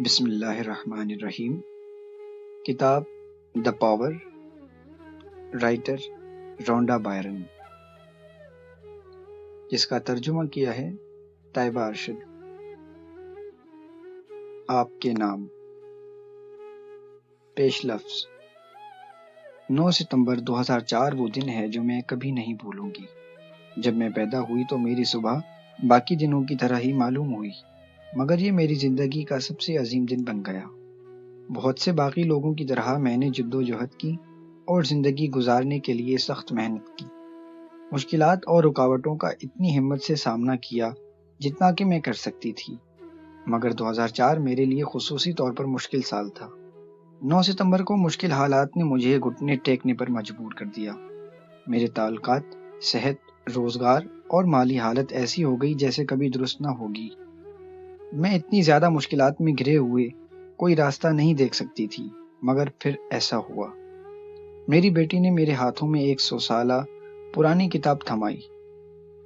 بسم اللہ الرحمن الرحیم۔ کتاب دا پاور، رائٹر رونڈا بائرن، جس کا ترجمہ کیا ہے طیبہ ارشد۔ آپ کے نام۔ پیش لفظ۔ 9 ستمبر 2004 وہ دن ہے جو میں کبھی نہیں بھولوں گی۔ جب میں پیدا ہوئی تو میری صبح باقی دنوں کی طرح ہی معلوم ہوئی، مگر یہ میری زندگی کا سب سے عظیم دن بن گیا۔ بہت سے باقی لوگوں کی طرح میں نے جدوجہد کی اور زندگی گزارنے کے لیے سخت محنت کی، مشکلات اور رکاوٹوں کا اتنی ہمت سے سامنا کیا جتنا کہ میں کر سکتی تھی، مگر 2004 میرے لیے خصوصی طور پر مشکل سال تھا۔ 9 ستمبر کو مشکل حالات نے مجھے گھٹنے ٹیکنے پر مجبور کر دیا۔ میرے تعلقات، صحت، روزگار اور مالی حالت ایسی ہو گئی جیسے کبھی درست نہ ہوگی۔ میں اتنی زیادہ مشکلات میں گھرے ہوئے کوئی راستہ نہیں دیکھ سکتی تھی، مگر پھر ایسا ہوا۔ میری بیٹی نے میرے ہاتھوں میں 100 سالہ پرانی کتاب تھمائی۔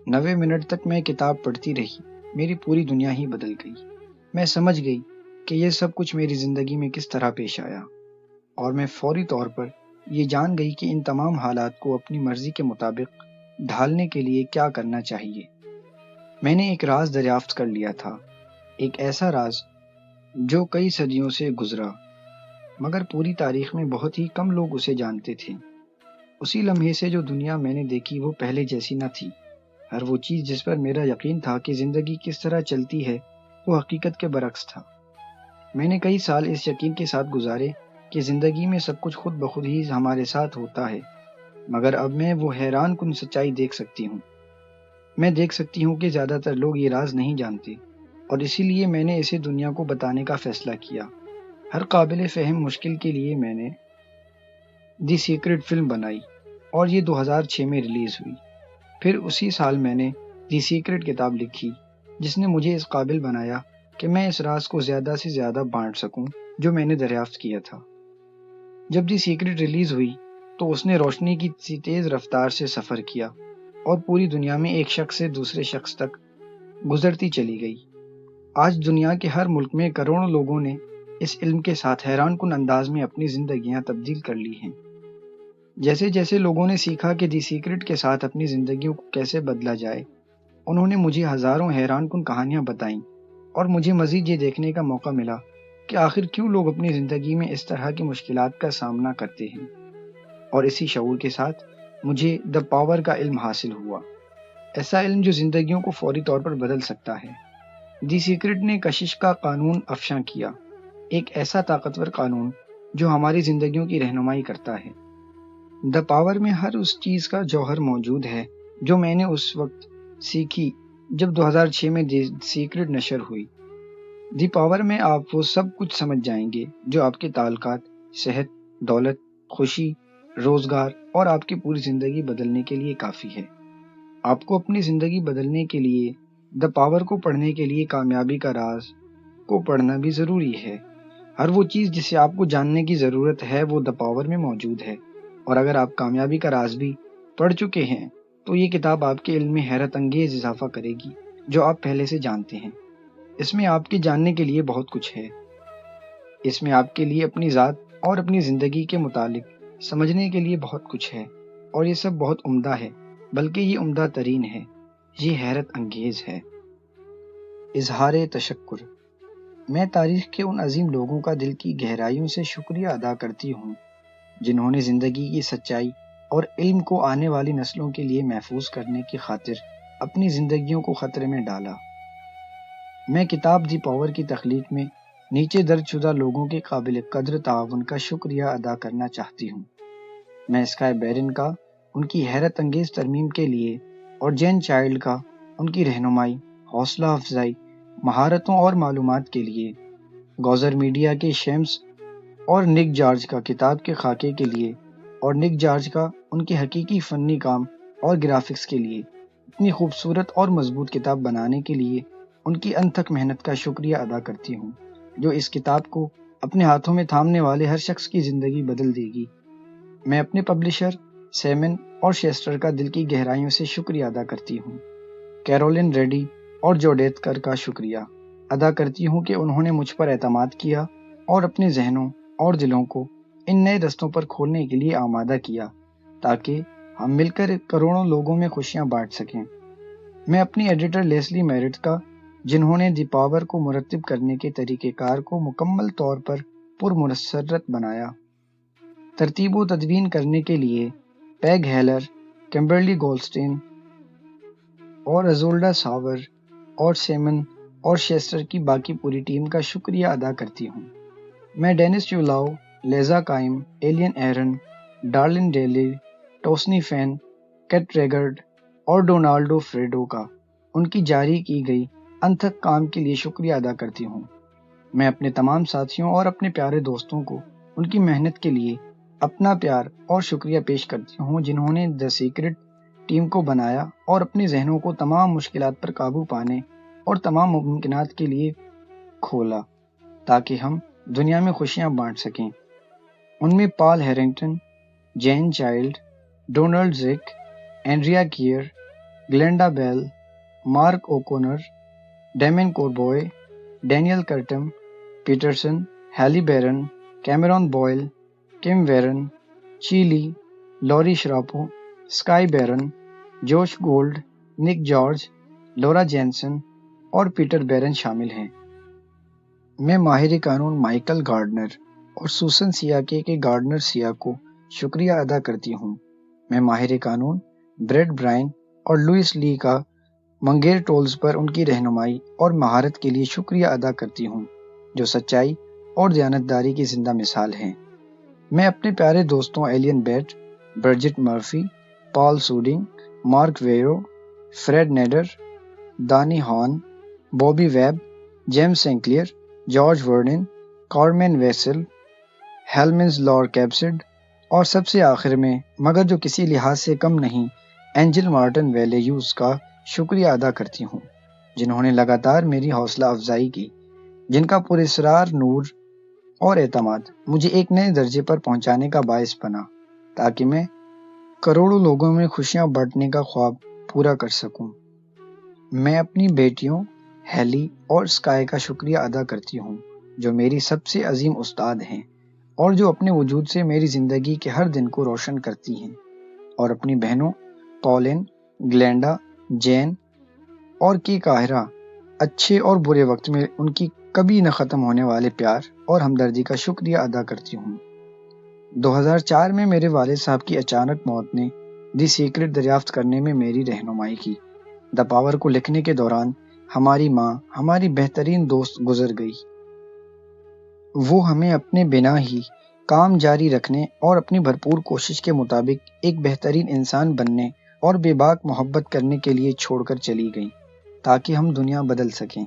90 منٹ تک میں کتاب پڑھتی رہی۔ میری پوری دنیا ہی بدل گئی۔ میں سمجھ گئی کہ یہ سب کچھ میری زندگی میں کس طرح پیش آیا، اور میں فوری طور پر یہ جان گئی کہ ان تمام حالات کو اپنی مرضی کے مطابق ڈھالنے کے لیے کیا کرنا چاہیے۔ میں نے ایک راز دریافت کر لیا تھا، ایک ایسا راز جو کئی صدیوں سے گزرا، مگر پوری تاریخ میں بہت ہی کم لوگ اسے جانتے تھے۔ اسی لمحے سے جو دنیا میں نے دیکھی وہ پہلے جیسی نہ تھی۔ ہر وہ چیز جس پر میرا یقین تھا کہ زندگی کس طرح چلتی ہے، وہ حقیقت کے برعکس تھا۔ میں نے کئی سال اس یقین کے ساتھ گزارے کہ زندگی میں سب کچھ خود بخود ہی ہمارے ساتھ ہوتا ہے، مگر اب میں وہ حیران کن سچائی دیکھ سکتی ہوں۔ میں دیکھ سکتی ہوں کہ زیادہ تر لوگ یہ راز نہیں جانتے، اور اسی لیے میں نے اسے دنیا کو بتانے کا فیصلہ کیا۔ ہر قابل فہم مشکل کے لیے میں نے دی سیکرٹ فلم بنائی، اور یہ 2006 میں ریلیز ہوئی۔ پھر اسی سال میں نے دی سیکرٹ کتاب لکھی، جس نے مجھے اس قابل بنایا کہ میں اس راز کو زیادہ سے زیادہ بانٹ سکوں جو میں نے دریافت کیا تھا۔ جب دی سیکرٹ ریلیز ہوئی تو اس نے روشنی کی تیز رفتار سے سفر کیا اور پوری دنیا میں ایک شخص سے دوسرے شخص تک گزرتی چلی گئی۔ آج دنیا کے ہر ملک میں کروڑوں لوگوں نے اس علم کے ساتھ حیران کن انداز میں اپنی زندگیاں تبدیل کر لی ہیں۔ جیسے جیسے لوگوں نے سیکھا کہ دی سیکرٹ کے ساتھ اپنی زندگیوں کو کیسے بدلا جائے، انہوں نے مجھے ہزاروں حیران کن کہانیاں بتائیں، اور مجھے مزید یہ دیکھنے کا موقع ملا کہ آخر کیوں لوگ اپنی زندگی میں اس طرح کی مشکلات کا سامنا کرتے ہیں۔ اور اسی شعور کے ساتھ مجھے دا پاور کا علم حاصل ہوا، ایسا علم جو زندگیوں کو فوری طور پر بدل سکتا ہے۔ دی سیکرٹ نے کشش کا قانون افشاں کیا، ایک ایسا طاقتور قانون جو ہماری زندگیوں کی رہنمائی کرتا ہے۔ دا پاور میں ہر اس چیز کا جوہر موجود ہے جو میں نے اس وقت سیکھی جب 2006 میں دی سیکرٹ نشر ہوئی۔ دی پاور میں آپ وہ سب کچھ سمجھ جائیں گے جو آپ کے تعلقات، صحت، دولت، خوشی، روزگار اور آپ کی پوری زندگی بدلنے کے لیے کافی ہے۔ آپ کو اپنی زندگی بدلنے کے لیے دا پاور کو پڑھنے کے لیے کامیابی کا راز کو پڑھنا بھی ضروری ہے۔ ہر وہ چیز جسے آپ کو جاننے کی ضرورت ہے وہ دا پاور میں موجود ہے، اور اگر آپ کامیابی کا راز بھی پڑھ چکے ہیں تو یہ کتاب آپ کے علم میں حیرت انگیز اضافہ کرے گی جو آپ پہلے سے جانتے ہیں۔ اس میں آپ کے جاننے کے لیے بہت کچھ ہے۔ اس میں آپ کے لیے اپنی ذات اور اپنی زندگی کے متعلق سمجھنے کے لیے بہت کچھ ہے، اور یہ سب بہت عمدہ ہے، بلکہ یہ عمدہ ترین ہے، یہ حیرت انگیز ہے۔ اظہار تشکر۔ میں تاریخ کے ان عظیم لوگوں کا دل کی گہرائیوں سے شکریہ ادا کرتی ہوں جنہوں نے زندگی کی سچائی اور علم کو آنے والی نسلوں کے لیے محفوظ کرنے کی خاطر اپنی زندگیوں کو خطرے میں ڈالا۔ میں کتاب دی پاور کی تخلیق میں نیچے درج شدہ لوگوں کے قابل قدر تعاون کا شکریہ ادا کرنا چاہتی ہوں۔ میں اسکائی بیرن کا ان کی حیرت انگیز ترمیم کے لیے، اور جین چائلڈ کا ان کی رہنمائی، حوصلہ افزائی، مہارتوں اور معلومات کے لیے، گوزر میڈیا کے شیمس اور نک جارج کا کتاب کے خاکے کے لیے، اور نک جارج کا ان کے حقیقی فنی کام اور گرافکس کے لیے، اتنی خوبصورت اور مضبوط کتاب بنانے کے لیے ان کی انتھک محنت کا شکریہ ادا کرتی ہوں جو اس کتاب کو اپنے ہاتھوں میں تھامنے والے ہر شخص کی زندگی بدل دے گی۔ میں اپنے پبلشر سیمن اور شیسٹر کا دل کی گہرائیوں سے شکریہ ادا کرتی ہوں، کیرولن ریڈی اور جوڈیتکر کا شکریہ، ادا کرتی ہوں کہ انہوں نے مجھ پر اعتماد کیا اور اپنے ذہنوں اور دلوں کو ان نئے رستوں پر کھولنے کے لیے آمادہ کیا تاکہ ہم مل کر کروڑوں لوگوں میں خوشیاں بانٹ سکیں۔ میں اپنی ایڈیٹر لیسلی میرٹ کا، جنہوں نے دی پاور کو مرتب کرنے کے طریقہ کار کو مکمل طور پر پرمسرت بنایا، ترتیب و تدوین کرنے کے لیے پیگ ہیلر، کمبرلی گولڈسٹین اور ازولڈا ساور اور سیمن اور شیسٹر کی باقی پوری ٹیم کا شکریہ ادا کرتی ہوں۔ میں ڈینس یولاؤ، لیزا قائم، ایلین ایرن، ڈارلن ڈیلی، ٹوسنی فین، کیٹ ریگرڈ اور ڈونالڈو فریڈو کا ان کی جاری کی گئی انتھک کام کے لیے شکریہ ادا کرتی ہوں۔ میں اپنے تمام ساتھیوں اور اپنے پیارے دوستوں کو ان کی محنت کے لیے اپنا پیار اور شکریہ پیش کرتی ہوں، جنہوں نے دی سیکرٹ ٹیم کو بنایا اور اپنے ذہنوں کو تمام مشکلات پر قابو پانے اور تمام ممکنات کے لیے کھولا تاکہ ہم دنیا میں خوشیاں بانٹ سکیں۔ ان میں Paul Harrington, Jane Child, Donald Zak, Andrea Keir, Glenda Bell, Mark O'Connor, Damien Corboy, Daniel Curtum Peterson, Haley Baron, Cameron Boyle, Kim Warren, Chilly, Lori Sharapo, Skye Baron, Josh Gold, Nick George, Laura Jensen اور Peter Baron شامل ہیں۔ میں ماہر قانون Michael gardener اور سوسن سیاکے کے gardener سیا کو شکریہ ادا کرتی ہوں۔ میں ماہر قانون بریڈ برائن اور لوئس لی کا منگیر ٹولز پر ان کی رہنمائی اور مہارت کے لیے شکریہ ادا کرتی ہوں، جو سچائی اور دیانتداری کی زندہ مثال ہیں۔ میں اپنے پیارے دوستوں Elaine Bett, Bridget Murphy, Paul Soding, Mark Vero, Fred Nader, Danny Hahn, Bobby Webb, James Sinclair, George Vernon, Carmen Wessel, ہیلمنز لار کیپسڈ اور سب سے آخر میں مگر جو کسی لحاظ سے کم نہیں، اینجل مارٹن ویلیوز کا شکریہ ادا کرتی ہوں، جنہوں نے لگاتار میری حوصلہ افزائی کی، جن کا پراسرار نور اور اعتماد مجھے ایک نئے درجے پر پہنچانے کا باعث بنا تاکہ میں کروڑوں لوگوں میں خوشیاں بانٹنے کا خواب پورا کر سکوں۔ میں اپنی بیٹیوں ہیلی اور اسکائی کا شکریہ ادا کرتی ہوں، جو میری سب سے عظیم استاد ہیں اور جو اپنے وجود سے میری زندگی کے ہر دن کو روشن کرتی ہیں، اور اپنی بہنوں پولن، گلینڈا، جین اور کی قاہرہ، اچھے اور برے وقت میں ان کی کبھی نہ ختم ہونے والے پیار اور ہمدردی کا شکریہ ادا کرتی ہوں۔ 2004 میں میرے والد صاحب کی اچانک موت نے دی سیکرٹ دریافت کرنے میں میری رہنمائی کی۔ دی پاور کو لکھنے کے دوران ہماری ماں، ہماری بہترین دوست، گزر گئی۔ وہ ہمیں اپنے بنا ہی کام جاری رکھنے اور اپنی بھرپور کوشش کے مطابق ایک بہترین انسان بننے اور بے باک محبت کرنے کے لیے چھوڑ کر چلی گئیں تاکہ ہم دنیا بدل سکیں۔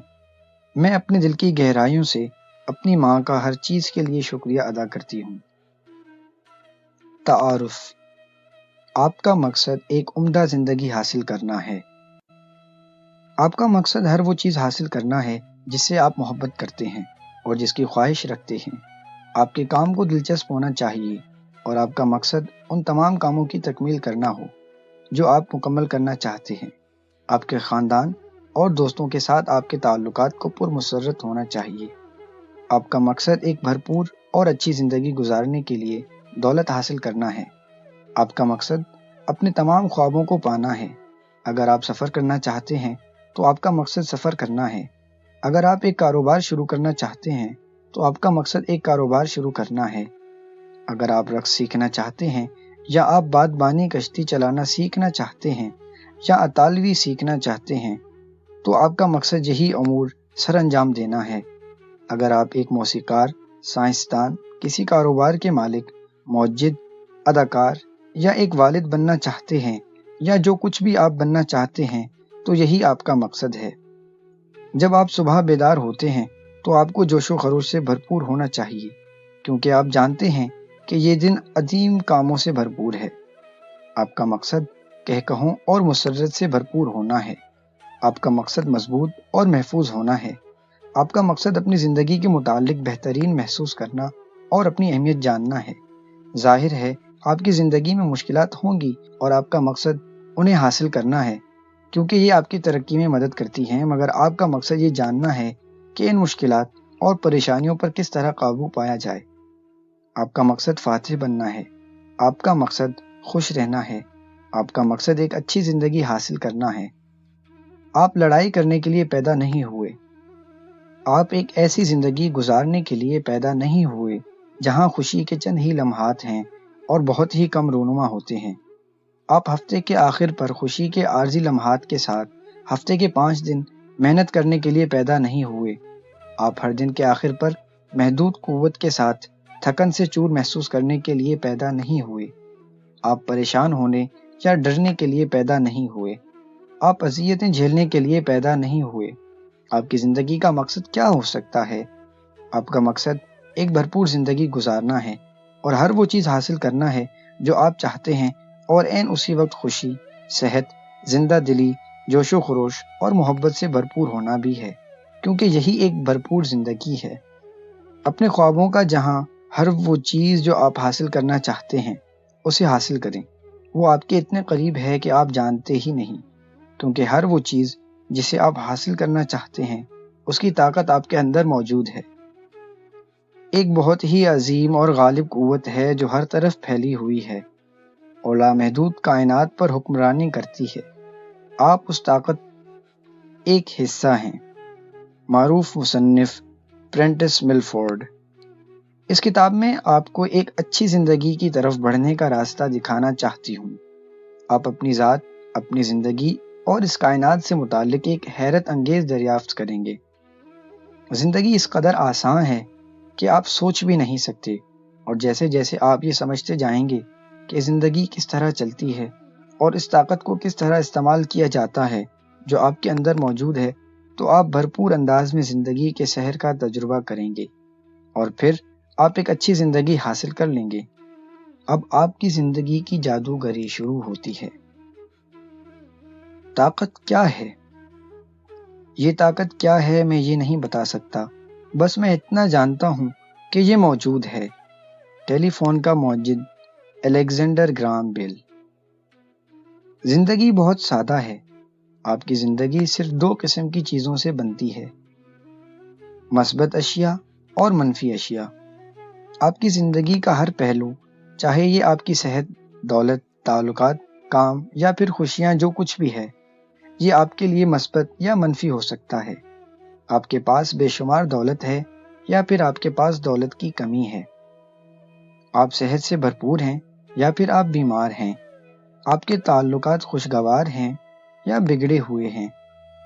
میں اپنے دل کی گہرائیوں سے اپنی ماں کا ہر چیز کے لیے شکریہ ادا کرتی ہوں۔ تعارف۔ آپ کا مقصد ایک عمدہ زندگی حاصل کرنا ہے۔ آپ کا مقصد ہر وہ چیز حاصل کرنا ہے جس سے آپ محبت کرتے ہیں اور جس کی خواہش رکھتے ہیں۔ آپ کے کام کو دلچسپ ہونا چاہیے اور آپ کا مقصد ان تمام کاموں کی تکمیل کرنا ہو جو آپ مکمل کرنا چاہتے ہیں۔ آپ کے خاندان اور دوستوں کے ساتھ آپ کے تعلقات کو پرمسرت ہونا چاہیے۔ آپ کا مقصد ایک بھرپور اور اچھی زندگی گزارنے کے لیے دولت حاصل کرنا ہے۔ آپ کا مقصد اپنے تمام خوابوں کو پانا ہے۔ اگر آپ سفر کرنا چاہتے ہیں تو آپ کا مقصد سفر کرنا ہے۔ اگر آپ ایک کاروبار شروع کرنا چاہتے ہیں تو آپ کا مقصد ایک کاروبار شروع کرنا ہے۔ اگر آپ رقص سیکھنا چاہتے ہیں یا آپ بادبانی کشتی چلانا سیکھنا چاہتے ہیں یا اطالوی سیکھنا چاہتے ہیں تو آپ کا مقصد یہی امور سر انجام دینا ہے۔ اگر آپ ایک موسیقار، سائنسدان، کسی کاروبار کے مالک، موجد، اداکار یا ایک والد بننا چاہتے ہیں یا جو کچھ بھی آپ بننا چاہتے ہیں تو یہی آپ کا مقصد ہے۔ جب آپ صبح بیدار ہوتے ہیں تو آپ کو جوش و خروش سے بھرپور ہونا چاہیے، کیونکہ آپ جانتے ہیں کہ یہ دن عظیم کاموں سے بھرپور ہے۔ آپ کا مقصد کہکہوں اور مسرت سے بھرپور ہونا ہے۔ آپ کا مقصد مضبوط اور محفوظ ہونا ہے۔ آپ کا مقصد اپنی زندگی کے متعلق بہترین محسوس کرنا اور اپنی اہمیت جاننا ہے۔ ظاہر ہے آپ کی زندگی میں مشکلات ہوں گی اور آپ کا مقصد انہیں حاصل کرنا ہے کیونکہ یہ آپ کی ترقی میں مدد کرتی ہیں، مگر آپ کا مقصد یہ جاننا ہے کہ ان مشکلات اور پریشانیوں پر کس طرح قابو پایا جائے۔ آپ کا مقصد فاتح بننا ہے، آپ کا مقصد خوش رہنا ہے، آپ کا مقصد ایک اچھی زندگی حاصل کرنا ہے۔ آپ لڑائی کرنے کے لیے پیدا نہیں ہوئے، آپ ایک ایسی زندگی گزارنے کے لیے پیدا نہیں ہوئے جہاں خوشی کے چند ہی لمحات ہیں اور بہت ہی کم رونما ہوتے ہیں۔ آپ ہفتے کے آخر پر خوشی کے عارضی لمحات کے ساتھ ہفتے کے 5 دن محنت کرنے کے لیے پیدا نہیں ہوئے۔ آپ ہر دن کے آخر پر محدود قوت کے ساتھ تھکن سے چور محسوس کرنے کے لیے پیدا نہیں ہوئے۔ آپ پریشان ہونے یا ڈرنے کے لیے پیدا نہیں ہوئے۔ آپ اذیتیں جھیلنے کے لیے پیدا نہیں ہوئے۔ آپ کی زندگی کا مقصد کیا ہو سکتا ہے؟ آپ کا مقصد ایک بھرپور زندگی گزارنا ہے اور ہر وہ چیز حاصل کرنا ہے جو آپ چاہتے ہیں، اور عین اسی وقت خوشی، صحت، زندہ دلی، جوش و خروش اور محبت سے بھرپور ہونا بھی ہے، کیونکہ یہی ایک بھرپور زندگی ہے۔ اپنے خوابوں کا جہاں ہر وہ چیز جو آپ حاصل کرنا چاہتے ہیں اسے حاصل کریں۔ وہ آپ کے اتنے قریب ہے کہ آپ جانتے ہی نہیں، کیونکہ ہر وہ چیز جسے آپ حاصل کرنا چاہتے ہیں اس کی طاقت آپ کے اندر موجود ہے۔ ایک بہت ہی عظیم اور غالب قوت ہے جو ہر طرف پھیلی ہوئی ہے اور لامحدود کائنات پر حکمرانی کرتی ہے۔ آپ اس طاقت ایک حصہ ہیں۔ معروف مصنف پرینٹس ملفورڈ۔ اس کتاب میں آپ کو ایک اچھی زندگی کی طرف بڑھنے کا راستہ دکھانا چاہتی ہوں۔ آپ اپنی ذات، اپنی زندگی اور اس کائنات سے متعلق ایک حیرت انگیز دریافت کریں گے۔ زندگی اس قدر آسان ہے کہ آپ سوچ بھی نہیں سکتے، اور جیسے جیسے آپ یہ سمجھتے جائیں گے کہ زندگی کس طرح چلتی ہے اور اس طاقت کو کس طرح استعمال کیا جاتا ہے جو آپ کے اندر موجود ہے، تو آپ بھرپور انداز میں زندگی کے سحر کا تجربہ کریں گے اور پھر آپ ایک اچھی زندگی حاصل کر لیں گے۔ اب آپ کی زندگی کی جادوگری شروع ہوتی ہے۔ طاقت کیا ہے؟ یہ طاقت کیا ہے میں یہ نہیں بتا سکتا، بس میں اتنا جانتا ہوں کہ یہ موجود ہے۔ ٹیلی فون کا موجد الیگزینڈر گراہم بیل۔ زندگی بہت سادہ ہے۔ آپ کی زندگی صرف 2 قسم کی چیزوں سے بنتی ہے، مثبت اشیاء اور منفی اشیاء۔ آپ کی زندگی کا ہر پہلو، چاہے یہ آپ کی صحت، دولت، تعلقات، کام یا پھر خوشیاں، جو کچھ بھی ہے، یہ آپ کے لیے مثبت یا منفی ہو سکتا ہے۔ آپ کے پاس بے شمار دولت ہے یا پھر آپ کے پاس دولت کی کمی ہے۔ آپ صحت سے بھرپور ہیں یا پھر آپ بیمار ہیں۔ آپ کے تعلقات خوشگوار ہیں یا بگڑے ہوئے ہیں۔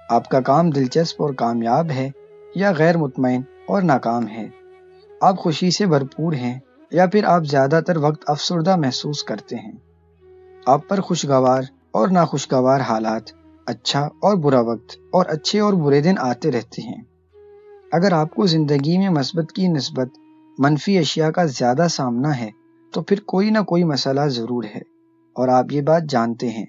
آپ کا کام دلچسپ اور کامیاب ہے یا غیر مطمئن اور ناکام ہے۔ آپ خوشی سے بھرپور ہیں یا پھر آپ زیادہ تر وقت افسردہ محسوس کرتے ہیں۔ آپ پر خوشگوار اور ناخوشگوار حالات، اچھا اور برا وقت اور اچھے اور برے دن آتے رہتے ہیں۔ اگر آپ کو زندگی میں مثبت کی نسبت منفی اشیاء کا زیادہ سامنا ہے تو پھر کوئی نہ کوئی مسئلہ ضرور ہے، اور آپ یہ بات جانتے ہیں۔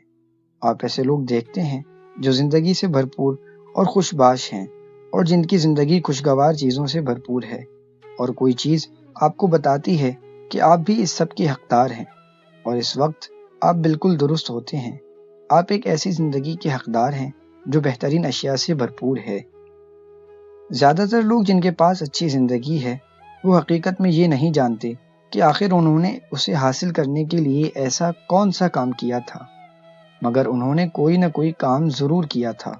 آپ ایسے لوگ دیکھتے ہیں جو زندگی سے بھرپور اور خوش باش ہیں اور جن کی زندگی خوشگوار چیزوں سے بھرپور ہے، اور کوئی چیز آپ کو بتاتی ہے کہ آپ بھی اس سب کے حقدار ہیں، اور اس وقت آپ بالکل درست ہوتے ہیں۔ آپ ایک ایسی زندگی کے حقدار ہیں جو بہترین اشیاء سے بھرپور ہے۔ زیادہ تر لوگ جن کے پاس اچھی زندگی ہے وہ حقیقت میں یہ نہیں جانتے کہ آخر انہوں نے اسے حاصل کرنے کے لیے ایسا کون سا کام کیا تھا، مگر انہوں نے کوئی نہ کوئی کام ضرور کیا تھا۔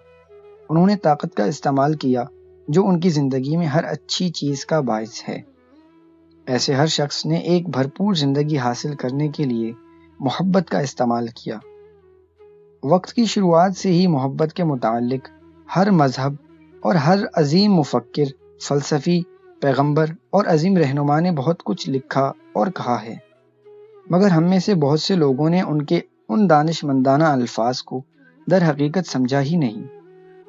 انہوں نے طاقت کا استعمال کیا جو ان کی زندگی میں ہر اچھی چیز کا باعث ہے۔ ایسے ہر شخص نے ایک بھرپور زندگی حاصل کرنے کے لیے محبت کا استعمال کیا۔ وقت کی شروعات سے ہی محبت کے متعلق ہر مذہب اور ہر عظیم مفکر، فلسفی، پیغمبر اور عظیم رہنما نے بہت کچھ لکھا اور کہا ہے، مگر ہم میں سے بہت سے لوگوں نے ان کے ان دانش مندانہ الفاظ کو در حقیقت سمجھا ہی نہیں،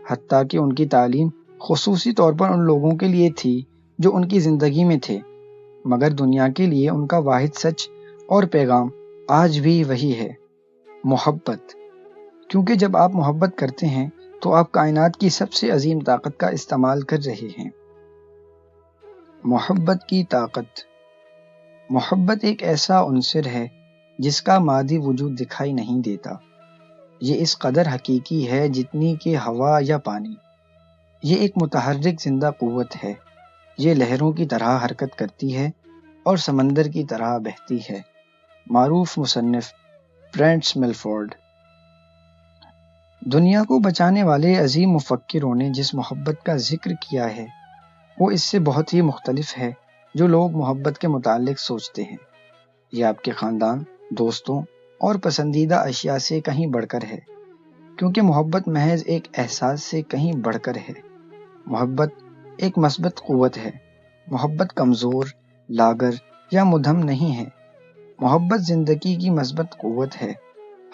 حتیٰ کہ ان کی تعلیم خصوصی طور پر ان لوگوں کے لیے تھی جو ان کی زندگی میں تھے، مگر دنیا کے لیے ان کا واحد سچ اور پیغام آج بھی وہی ہے: محبت۔ کیونکہ جب آپ محبت کرتے ہیں تو آپ کائنات کی سب سے عظیم طاقت کا استعمال کر رہے ہیں۔ محبت کی طاقت۔ محبت ایک ایسا عنصر ہے جس کا مادی وجود دکھائی نہیں دیتا۔ یہ اس قدر حقیقی ہے جتنی کہ ہوا یا پانی۔ یہ ایک متحرک زندہ قوت ہے، یہ لہروں کی طرح حرکت کرتی ہے اور سمندر کی طرح بہتی ہے۔ معروف مصنف فرینٹس ملفورڈ۔ دنیا کو بچانے والے عظیم مفکروں نے جس محبت کا ذکر کیا ہے وہ اس سے بہت ہی مختلف ہے جو لوگ محبت کے متعلق سوچتے ہیں۔ یہ آپ کے خاندان، دوستوں اور پسندیدہ اشیاء سے کہیں بڑھ کر ہے، کیونکہ محبت محض ایک احساس سے کہیں بڑھ کر ہے۔ محبت ایک مثبت قوت ہے۔ محبت کمزور، لاغر یا مدھم نہیں ہے۔ محبت زندگی کی مثبت قوت ہے۔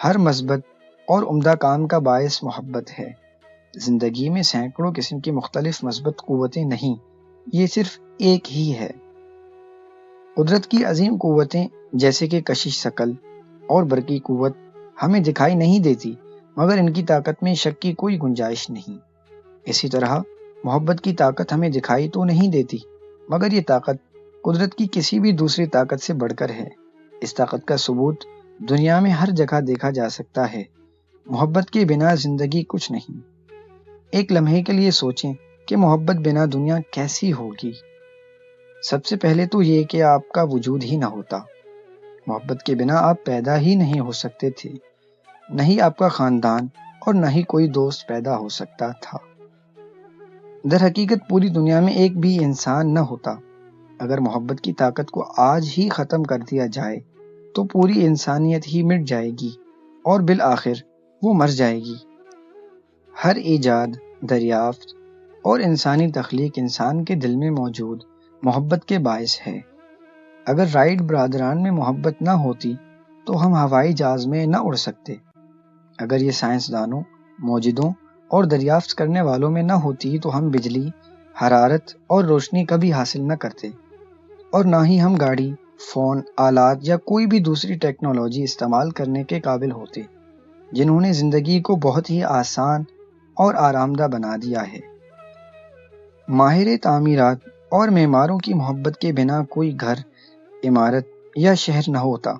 ہر مثبت اور عمدہ کام کا باعث محبت ہے۔ زندگی میں سینکڑوں قسم کی مختلف مثبت قوتیں نہیں، یہ صرف ایک ہی ہے۔ قدرت کی عظیم قوتیں جیسے کہ کشش ثقل اور برقی قوت ہمیں دکھائی نہیں دیتی، مگر ان کی طاقت میں شک کی کوئی گنجائش نہیں۔ اسی طرح محبت کی طاقت ہمیں دکھائی تو نہیں دیتی، مگر یہ طاقت قدرت کی کسی بھی دوسری طاقت سے بڑھ کر ہے۔ اس طاقت کا ثبوت دنیا میں ہر جگہ دیکھا جا سکتا ہے۔ محبت کے بنا زندگی کچھ نہیں۔ ایک لمحے کے لیے سوچیں کہ محبت بنا دنیا کیسی ہوگی۔ سب سے پہلے تو یہ کہ آپ کا وجود ہی نہ ہوتا۔ محبت کے بنا آپ پیدا ہی نہیں ہو سکتے تھے، نہ ہی آپ کا خاندان اور نہ ہی کوئی دوست پیدا ہو سکتا تھا۔ در حقیقت پوری دنیا میں ایک بھی انسان نہ ہوتا۔ اگر محبت کی طاقت کو آج ہی ختم کر دیا جائے تو پوری انسانیت ہی مٹ جائے گی اور بالآخر وہ مر جائے گی۔ ہر ایجاد، دریافت اور انسانی تخلیق انسان کے دل میں موجود محبت کے باعث ہے۔ اگر رائٹ برادران میں محبت نہ ہوتی تو ہم ہوائی جہاز میں نہ اڑ سکتے۔ اگر یہ سائنسدانوں، موجدوں اور دریافت کرنے والوں میں نہ ہوتی تو ہم بجلی، حرارت اور روشنی کبھی حاصل نہ کرتے، اور نہ ہی ہم گاڑی، فون، آلات یا کوئی بھی دوسری ٹیکنالوجی استعمال کرنے کے قابل ہوتے، جنہوں نے زندگی کو بہت ہی آسان اور آرام دہ بنا دیا ہے۔ ماہر تعمیرات اور معماروں کی محبت کے بنا کوئی گھر، عمارت یا شہر نہ ہوتا۔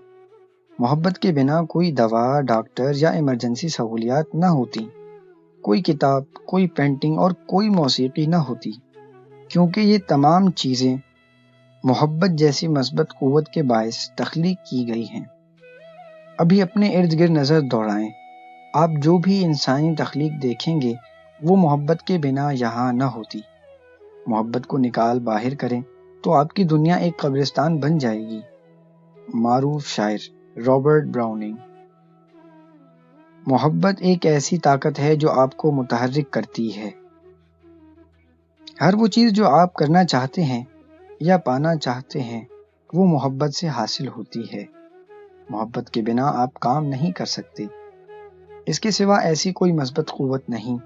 محبت کے بنا کوئی دوا، ڈاکٹر یا ایمرجنسی سہولیات نہ ہوتی۔ کوئی کتاب، کوئی پینٹنگ اور کوئی موسیقی نہ ہوتی، کیونکہ یہ تمام چیزیں محبت جیسی مثبت قوت کے باعث تخلیق کی گئی ہیں۔ ابھی اپنے ارد گرد نظر دوڑائیں، آپ جو بھی انسانی تخلیق دیکھیں گے وہ محبت کے بنا یہاں نہ ہوتی۔ محبت کو نکال باہر کریں تو آپ کی دنیا ایک قبرستان بن جائے گی۔ معروف شاعر رابرٹ براؤننگ۔ محبت ایک ایسی طاقت ہے جو آپ کو متحرک کرتی ہے۔ ہر وہ چیز جو آپ کرنا چاہتے ہیں یا پانا چاہتے ہیں وہ محبت سے حاصل ہوتی ہے۔ محبت کے بنا آپ کام نہیں کر سکتے۔ اس کے سوا ایسی کوئی مثبت قوت نہیں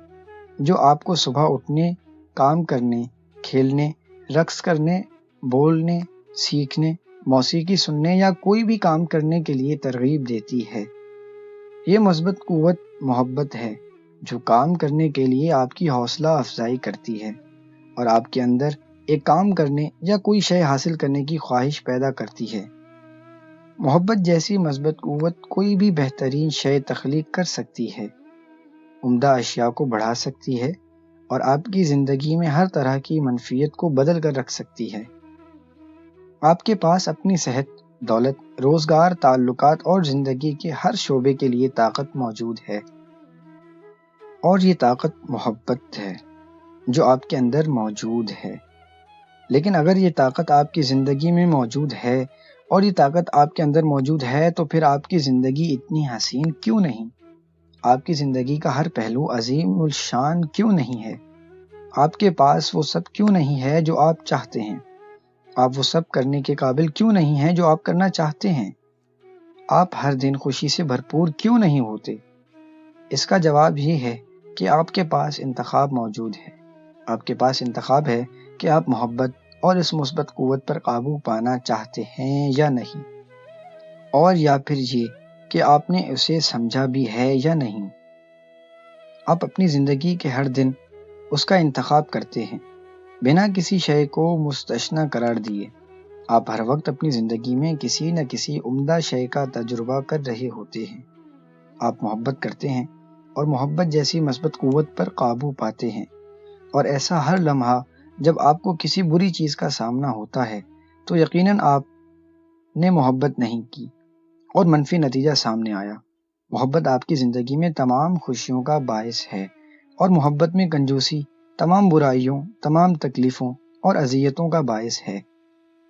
جو آپ کو صبح اٹھنے، کام کرنے، کھیلنے، رقص کرنے، بولنے، سیکھنے، موسیقی سننے یا کوئی بھی کام کرنے کے لیے ترغیب دیتی ہے۔ یہ مثبت قوت محبت ہے جو کام کرنے کے لیے آپ کی حوصلہ افزائی کرتی ہے اور آپ کے اندر ایک کام کرنے یا کوئی شے حاصل کرنے کی خواہش پیدا کرتی ہے۔ محبت جیسی مثبت قوت کوئی بھی بہترین شے تخلیق کر سکتی ہے، عمدہ اشیاء کو بڑھا سکتی ہے اور آپ کی زندگی میں ہر طرح کی منفیت کو بدل کر رکھ سکتی ہے۔ آپ کے پاس اپنی صحت، دولت، روزگار، تعلقات اور زندگی کے ہر شعبے کے لیے طاقت موجود ہے، اور یہ طاقت محبت ہے جو آپ کے اندر موجود ہے۔ لیکن اگر یہ طاقت آپ کی زندگی میں موجود ہے اور یہ طاقت آپ کے اندر موجود ہے تو پھر آپ کی زندگی اتنی حسین کیوں نہیں؟ آپ کی زندگی کا ہر پہلو عظیم الشان کیوں نہیں ہے؟ آپ کے پاس وہ سب کیوں نہیں ہے جو آپ چاہتے ہیں؟ آپ وہ سب کرنے کے قابل کیوں نہیں ہیں جو آپ کرنا چاہتے ہیں؟ آپ ہر دن خوشی سے بھرپور کیوں نہیں ہوتے؟ اس کا جواب یہ ہے کہ آپ کے پاس انتخاب موجود ہے۔ آپ کے پاس انتخاب ہے کہ آپ محبت اور اس مثبت قوت پر قابو پانا چاہتے ہیں یا نہیں، اور یا پھر یہ کہ آپ نے اسے سمجھا بھی ہے یا نہیں۔ آپ اپنی زندگی کے ہر دن اس کا انتخاب کرتے ہیں، بنا کسی شے کو مستثنی قرار دیے۔ آپ ہر وقت اپنی زندگی میں کسی نہ کسی عمدہ شے کا تجربہ کر رہے ہوتے ہیں۔ آپ محبت کرتے ہیں اور محبت جیسی مثبت قوت پر قابو پاتے ہیں، اور ایسا ہر لمحہ جب آپ کو کسی بری چیز کا سامنا ہوتا ہے تو یقیناً آپ نے محبت نہیں کی اور منفی نتیجہ سامنے آیا۔ محبت آپ کی زندگی میں تمام خوشیوں کا باعث ہے، اور محبت میں کنجوسی تمام برائیوں، تمام تکلیفوں اور اذیتوں کا باعث ہے۔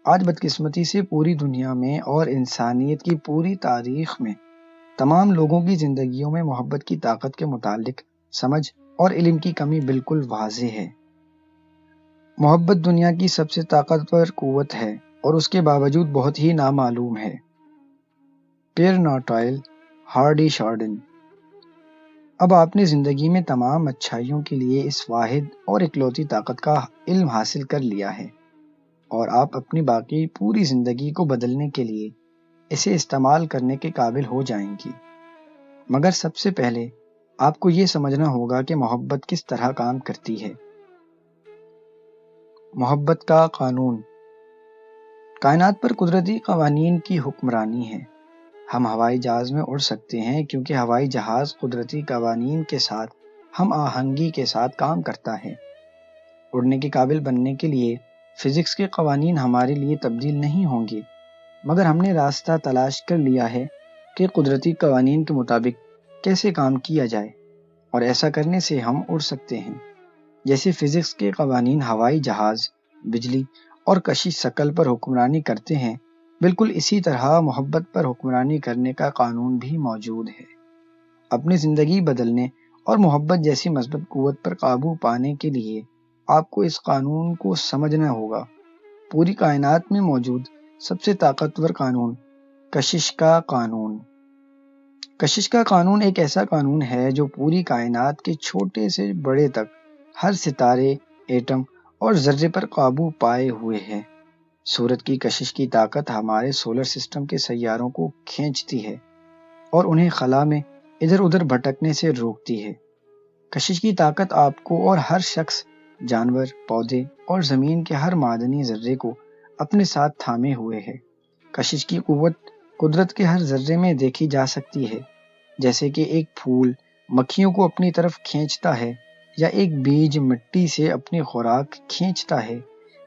آج بدقسمتی سے پوری دنیا میں اور انسانیت کی پوری تاریخ میں تمام لوگوں کی زندگیوں میں محبت کی طاقت کے متعلق سمجھ اور علم کی کمی بالکل واضح ہے۔ محبت دنیا کی سب سے طاقتور قوت ہے اور اس کے باوجود بہت ہی نامعلوم ہے۔ Pierre Teilhard Chardin. اب آپ نے زندگی میں تمام اچھائیوں کے لیے اس واحد اور اکلوتی طاقت کا علم حاصل کر لیا ہے، اور آپ اپنی باقی پوری زندگی کو بدلنے کے لیے اسے استعمال کرنے کے قابل ہو جائیں گی۔ مگر سب سے پہلے آپ کو یہ سمجھنا ہوگا کہ محبت کس طرح کام کرتی ہے۔ محبت کا قانون۔ کائنات پر قدرتی قوانین کی حکمرانی ہے۔ ہم ہوائی جہاز میں اڑ سکتے ہیں کیونکہ ہوائی جہاز قدرتی قوانین کے ساتھ ہم آہنگی کے ساتھ کام کرتا ہے۔ اڑنے کے قابل بننے کے لیے فزکس کے قوانین ہمارے لیے تبدیل نہیں ہوں گے، مگر ہم نے راستہ تلاش کر لیا ہے کہ قدرتی قوانین کے مطابق کیسے کام کیا جائے، اور ایسا کرنے سے ہم اڑ سکتے ہیں۔ جیسے فزکس کے قوانین ہوائی جہاز، بجلی اور کشش ثقل پر حکمرانی کرتے ہیں، بالکل اسی طرح محبت پر حکمرانی کرنے کا قانون بھی موجود ہے۔ اپنی زندگی بدلنے اور محبت جیسی مثبت قوت پر قابو پانے کے لیے آپ کو اس قانون کو سمجھنا ہوگا۔ پوری کائنات میں موجود سب سے طاقتور قانون کشش کا قانون۔ کشش کا قانون ایک ایسا قانون ہے جو پوری کائنات کے چھوٹے سے بڑے تک ہر ستارے، ایٹم اور ذرے پر قابو پائے ہوئے ہے۔ سورج کی کشش کی طاقت ہمارے سولر سسٹم کے سیاروں کو کھینچتی ہے اور انہیں خلا میں ادھر ادھر بھٹکنے سے روکتی ہے۔ کشش کی طاقت آپ کو اور ہر شخص، جانور، پودے اور زمین کے ہر معدنی ذرے کو اپنے ساتھ تھامے ہوئے ہے۔ کشش کی قوت قدرت کے ہر ذرے میں دیکھی جا سکتی ہے، جیسے کہ ایک پھول مکھیوں کو اپنی طرف کھینچتا ہے، یا ایک بیج مٹی سے اپنی خوراک کھینچتا ہے،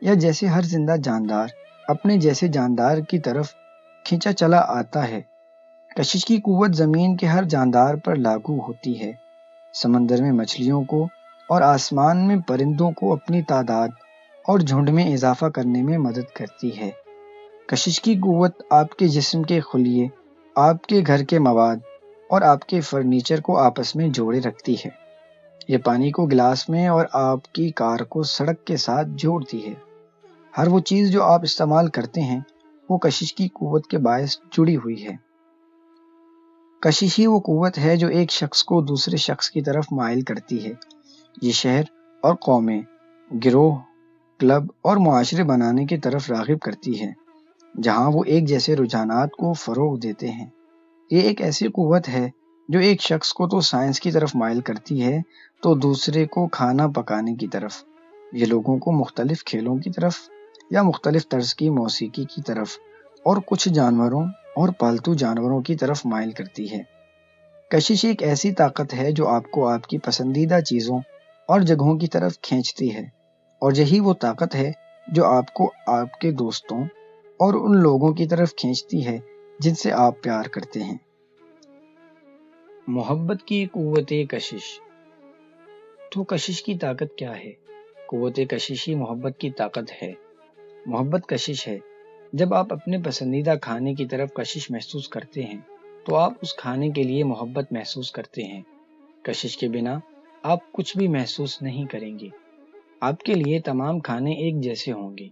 یا جیسے ہر زندہ جاندار اپنے جیسے جاندار کی طرف کھینچا چلا آتا ہے۔ کشش کی قوت زمین کے ہر جاندار پر لاگو ہوتی ہے، سمندر میں مچھلیوں کو اور آسمان میں پرندوں کو اپنی تعداد اور جھنڈ میں اضافہ کرنے میں مدد کرتی ہے۔ کشش کی قوت آپ کے جسم کے خلیے، آپ کے گھر کے مواد اور آپ کے فرنیچر کو آپس میں جوڑے رکھتی ہے۔ یہ پانی کو گلاس میں اور آپ کی کار کو سڑک کے ساتھ جوڑتی ہے۔ ہر وہ چیز جو آپ استعمال کرتے ہیں وہ کشش کی قوت کے باعث جڑی ہوئی ہے۔ کشش ہی وہ قوت ہے جو ایک شخص کو دوسرے شخص کی طرف مائل کرتی ہے۔ یہ شہر اور قومیں، گروہ، کلب اور معاشرے بنانے کی طرف راغب کرتی ہے، جہاں وہ ایک جیسے رجحانات کو فروغ دیتے ہیں۔ یہ ایک ایسی قوت ہے جو ایک شخص کو تو سائنس کی طرف مائل کرتی ہے تو دوسرے کو کھانا پکانے کی طرف۔ یہ لوگوں کو مختلف کھیلوں کی طرف یا مختلف طرز کی موسیقی کی طرف اور کچھ جانوروں اور پالتو جانوروں کی طرف مائل کرتی ہے۔ کشش ایک ایسی طاقت ہے جو آپ کو آپ کی پسندیدہ چیزوں اور جگہوں کی طرف کھینچتی ہے، اور یہی وہ طاقت ہے جو آپ کو آپ کے دوستوں اور ان لوگوں کی طرف کھینچتی ہے جن سے آپ پیار کرتے ہیں۔ محبت کی قوت کشش۔ تو کشش کی طاقت کیا ہے؟ قوت کشش ہی محبت کی طاقت ہے۔ محبت کشش ہے۔ جب آپ اپنے پسندیدہ کھانے کی طرف کشش محسوس کرتے ہیں تو آپ اس کھانے کے لیے محبت محسوس کرتے ہیں۔ کشش کے بنا آپ کچھ بھی محسوس نہیں کریں گے۔ آپ کے لیے تمام کھانے ایک جیسے ہوں گے۔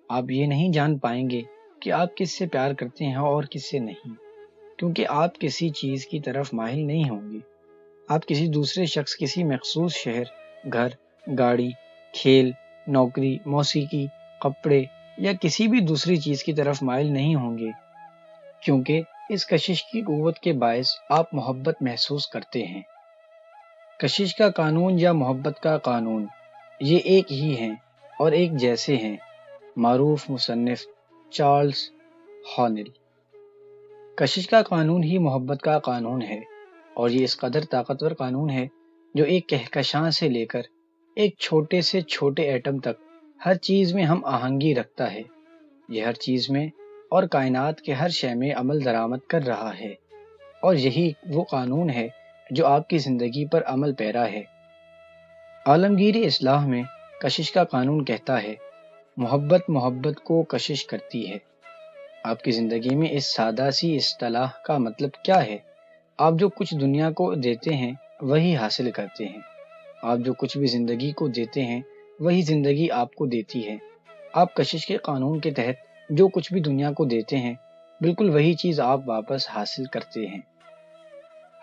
آپ یہ نہیں جان پائیں گے کہ آپ کس سے پیار کرتے ہیں اور کس سے نہیں، کیونکہ آپ کسی چیز کی طرف مائل نہیں ہوں گے۔ آپ کسی دوسرے شخص، کسی مخصوص شہر، گھر، گاڑی، کھیل، نوکری، موسیقی، کپڑے یا کسی بھی دوسری چیز کی طرف مائل نہیں ہوں گے، کیونکہ اس کشش کی قوت کے باعث آپ محبت محسوس کرتے ہیں۔ کشش کا قانون یا محبت کا قانون یہ ایک ہی ہیں اور ایک جیسے ہیں۔ معروف مصنف چارلز ہارنل۔ کشش کا قانون ہی محبت کا قانون ہے، اور یہ اس قدر طاقتور قانون ہے جو ایک کہکشاں سے لے کر ایک چھوٹے سے چھوٹے ایٹم تک ہر چیز میں ہم آہنگی رکھتا ہے۔ یہ ہر چیز میں اور کائنات کے ہر شے میں عمل درآمد کر رہا ہے، اور یہی وہ قانون ہے جو آپ کی زندگی پر عمل پیرا ہے۔ عالمگیری اصلاح میں کشش کا قانون کہتا ہے، محبت کو کشش کرتی ہے۔ آپ کی زندگی میں اس سادہ سی اصطلاح کا مطلب کیا ہے؟ آپ جو کچھ دنیا کو دیتے ہیں وہی حاصل کرتے ہیں۔ آپ جو کچھ بھی زندگی کو دیتے ہیں وہی زندگی آپ کو دیتی ہے۔ آپ کشش کے قانون کے تحت جو کچھ بھی دنیا کو دیتے ہیں بالکل وہی چیز آپ واپس حاصل کرتے ہیں۔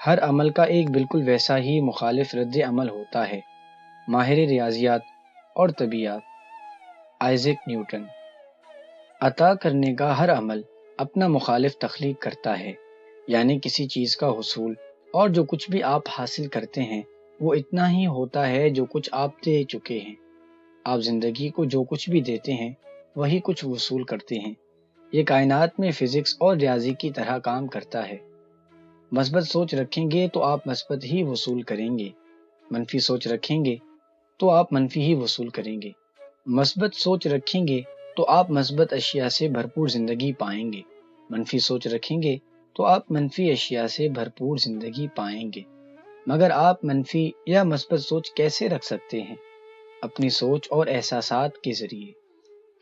ہر عمل کا ایک بالکل ویسا ہی مخالف رد عمل ہوتا ہے۔ ماہر ریاضیات اور طبیعیات آئزیک نیوٹن۔ عطا کرنے کا ہر عمل اپنا مخالف تخلیق کرتا ہے، یعنی کسی چیز کا حصول اور جو کچھ بھی آپ حاصل کرتے ہیں وہ اتنا ہی ہوتا ہے جو کچھ آپ دے چکے ہیں۔ آپ زندگی کو جو کچھ بھی دیتے ہیں وہی کچھ وصول کرتے ہیں۔ یہ کائنات میں فزکس اور ریاضی کی طرح کام کرتا ہے۔ مثبت سوچ رکھیں گے تو آپ مثبت ہی وصول کریں گے، منفی سوچ رکھیں گے تو آپ منفی ہی وصول کریں گے۔ مثبت سوچ رکھیں گے تو آپ مثبت اشیاء سے بھرپور زندگی پائیں گے، منفی سوچ رکھیں گے تو آپ منفی اشیاء سے بھرپور زندگی پائیں گے۔ مگر آپ منفی یا مثبت سوچ کیسے رکھ سکتے ہیں؟ اپنی سوچ اور احساسات کے ذریعے۔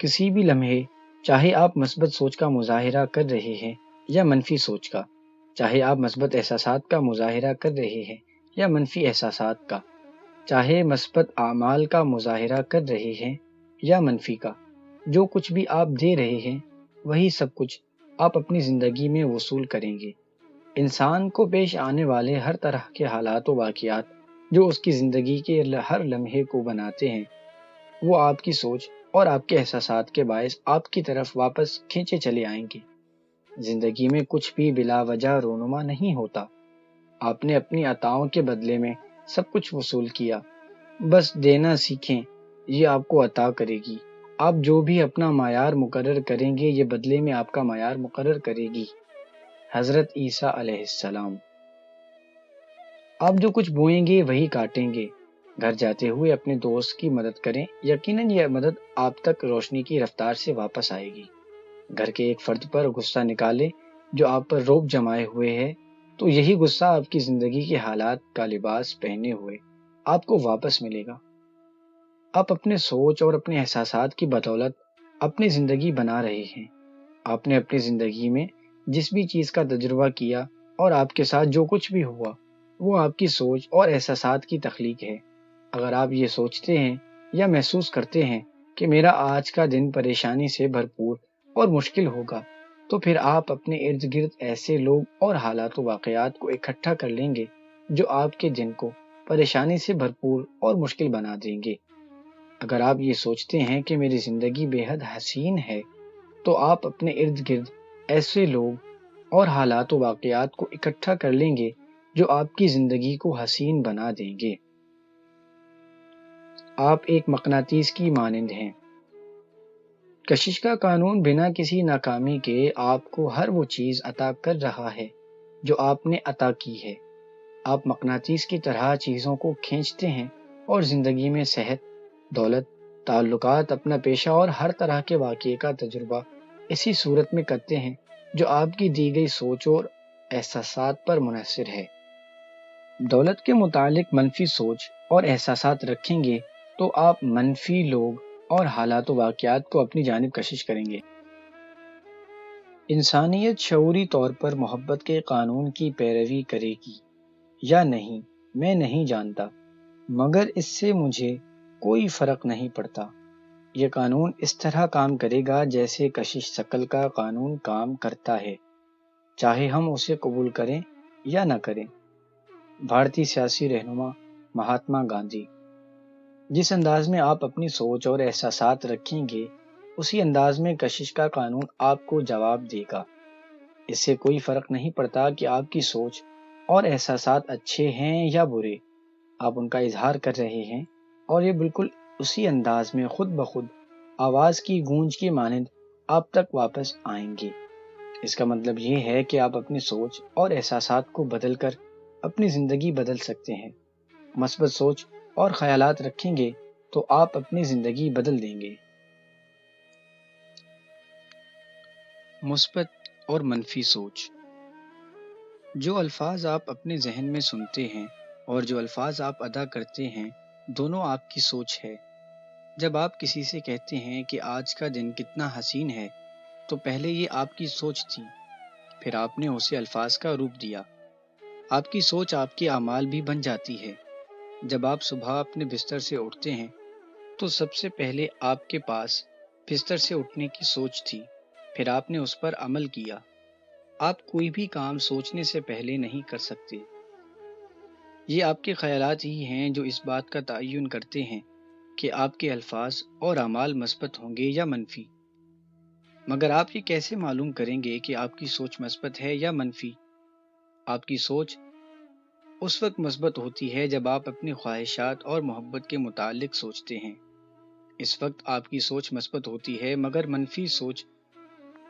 کسی بھی لمحے چاہے آپ مثبت سوچ کا مظاہرہ کر رہے ہیں یا منفی سوچ کا، چاہے آپ مثبت احساسات کا مظاہرہ کر رہے ہیں یا منفی احساسات کا، چاہے مثبت اعمال کا مظاہرہ کر رہے ہیں یا منفی کا، جو کچھ بھی آپ دے رہے ہیں وہی سب کچھ آپ اپنی زندگی میں وصول کریں گے۔ انسان کو پیش آنے والے ہر طرح کے حالات و واقعات جو اس کی زندگی کے ہر لمحے کو بناتے ہیں وہ آپ کی سوچ اور آپ کے احساسات کے باعث آپ کی طرف واپس کھینچے چلے آئیں گے۔ زندگی میں کچھ بھی بلا وجہ رونما نہیں ہوتا۔ آپ نے اپنی عطاؤں کے بدلے میں سب کچھ وصول کیا، بس دینا سیکھیں، یہ آپ کو عطا کرے گی۔ آپ جو بھی اپنا معیار مقرر کریں گے یہ بدلے میں آپ کا معیار مقرر کرے گی۔ حضرت عیسیٰ علیہ السلام۔ آپ جو کچھ بوئیں گے وہی کاٹیں گے۔ گھر جاتے ہوئے اپنے دوست کی مدد کریں، یقیناً یہ مدد آپ تک روشنی کی رفتار سے واپس آئے گی۔ گھر کے ایک فرد پر غصہ نکالیں جو آپ پر رعب جمائے ہوئے ہے، تو یہی غصہ آپ کی زندگی کے حالات کا لباس پہنے ہوئے آپ کو واپس ملے گا۔ آپ اپنے سوچ اور اپنے احساسات کی بدولت اپنی زندگی بنا رہے ہیں۔ آپ نے اپنی زندگی میں جس بھی چیز کا تجربہ کیا اور آپ کے ساتھ جو کچھ بھی ہوا وہ آپ کی سوچ اور احساسات کی تخلیق ہے۔ اگر آپ یہ سوچتے ہیں یا محسوس کرتے ہیں کہ میرا آج کا دن پریشانی سے بھرپور اور مشکل ہوگا، تو پھر آپ اپنے ارد گرد ایسے لوگ اور حالات و واقعات کو اکٹھا کر لیں گے جو آپ کے دن کو پریشانی سے بھرپور اور مشکل بنا دیں گے۔ اگر آپ یہ سوچتے ہیں کہ میری زندگی بے حد حسین ہے، تو آپ اپنے ارد گرد ایسے لوگ اور حالات و واقعات کو اکٹھا کر لیں گے جو آپ کی زندگی کو حسین بنا دیں گے۔ آپ ایک مقناطیس کی مانند ہیں۔ کشش کا قانون بنا کسی ناکامی کے آپ کو ہر وہ چیز عطا کر رہا ہے جو آپ نے عطا کی ہے۔ آپ مقناطیس کی طرح چیزوں کو کھینچتے ہیں اور زندگی میں صحت، دولت، تعلقات، اپنا پیشہ اور ہر طرح کے واقعے کا تجربہ اسی صورت میں کرتے ہیں جو آپ کی دی گئی سوچ اور احساسات پر منحصر ہے۔ دولت کے متعلق منفی سوچ اور احساسات رکھیں گے تو آپ منفی لوگ اور حالات و واقعات کو اپنی جانب کشش کریں گے۔ انسانیت شعوری طور پر محبت کے قانون کی پیروی کرے گی یا نہیں میں نہیں جانتا، مگر اس سے مجھے کوئی فرق نہیں پڑتا۔ یہ قانون اس طرح کام کرے گا جیسے کشش ثقل کا قانون کام کرتا ہے، چاہے ہم اسے قبول کریں یا نہ کریں۔ بھارتی سیاسی رہنما مہاتما گاندھی۔ جس انداز میں آپ اپنی سوچ اور احساسات رکھیں گے اسی انداز میں کشش کا قانون آپ کو جواب دے گا۔ اس سے کوئی فرق نہیں پڑتا کہ آپ کی سوچ اور احساسات اچھے ہیں یا برے، آپ ان کا اظہار کر رہے ہیں اور یہ بالکل اسی انداز میں خود بخود آواز کی گونج کی مانند آپ تک واپس آئیں گے۔ اس کا مطلب یہ ہے کہ آپ اپنی سوچ اور احساسات کو بدل کر اپنی زندگی بدل سکتے ہیں۔ مثبت سوچ اور خیالات رکھیں گے تو آپ اپنی زندگی بدل دیں گے۔ مثبت اور منفی سوچ۔ جو الفاظ آپ اپنے ذہن میں سنتے ہیں اور جو الفاظ آپ ادا کرتے ہیں، دونوں آپ کی سوچ ہے۔ جب آپ کسی سے کہتے ہیں کہ آج کا دن کتنا حسین ہے، تو پہلے یہ آپ کی سوچ تھی، پھر آپ نے اسے الفاظ کا روپ دیا۔ آپ کی سوچ آپ کے اعمال بھی بن جاتی ہے۔ جب آپ صبح اپنے بستر سے اٹھتے ہیں تو سب سے پہلے آپ کے پاس بستر سے اٹھنے کی سوچ تھی، پھر آپ نے اس پر عمل کیا۔ آپ کوئی بھی کام سوچنے سے پہلے نہیں کر سکتے۔ یہ آپ کے خیالات ہی ہیں جو اس بات کا تعین کرتے ہیں کہ آپ کے الفاظ اور اعمال مثبت ہوں گے یا منفی۔ مگر آپ یہ کیسے معلوم کریں گے کہ آپ کی سوچ مثبت ہے یا منفی؟ آپ کی سوچ اس وقت مثبت ہوتی ہے جب آپ اپنی خواہشات اور محبت کے متعلق سوچتے ہیں۔ اس وقت آپ کی سوچ مثبت ہوتی ہے، مگر منفی سوچ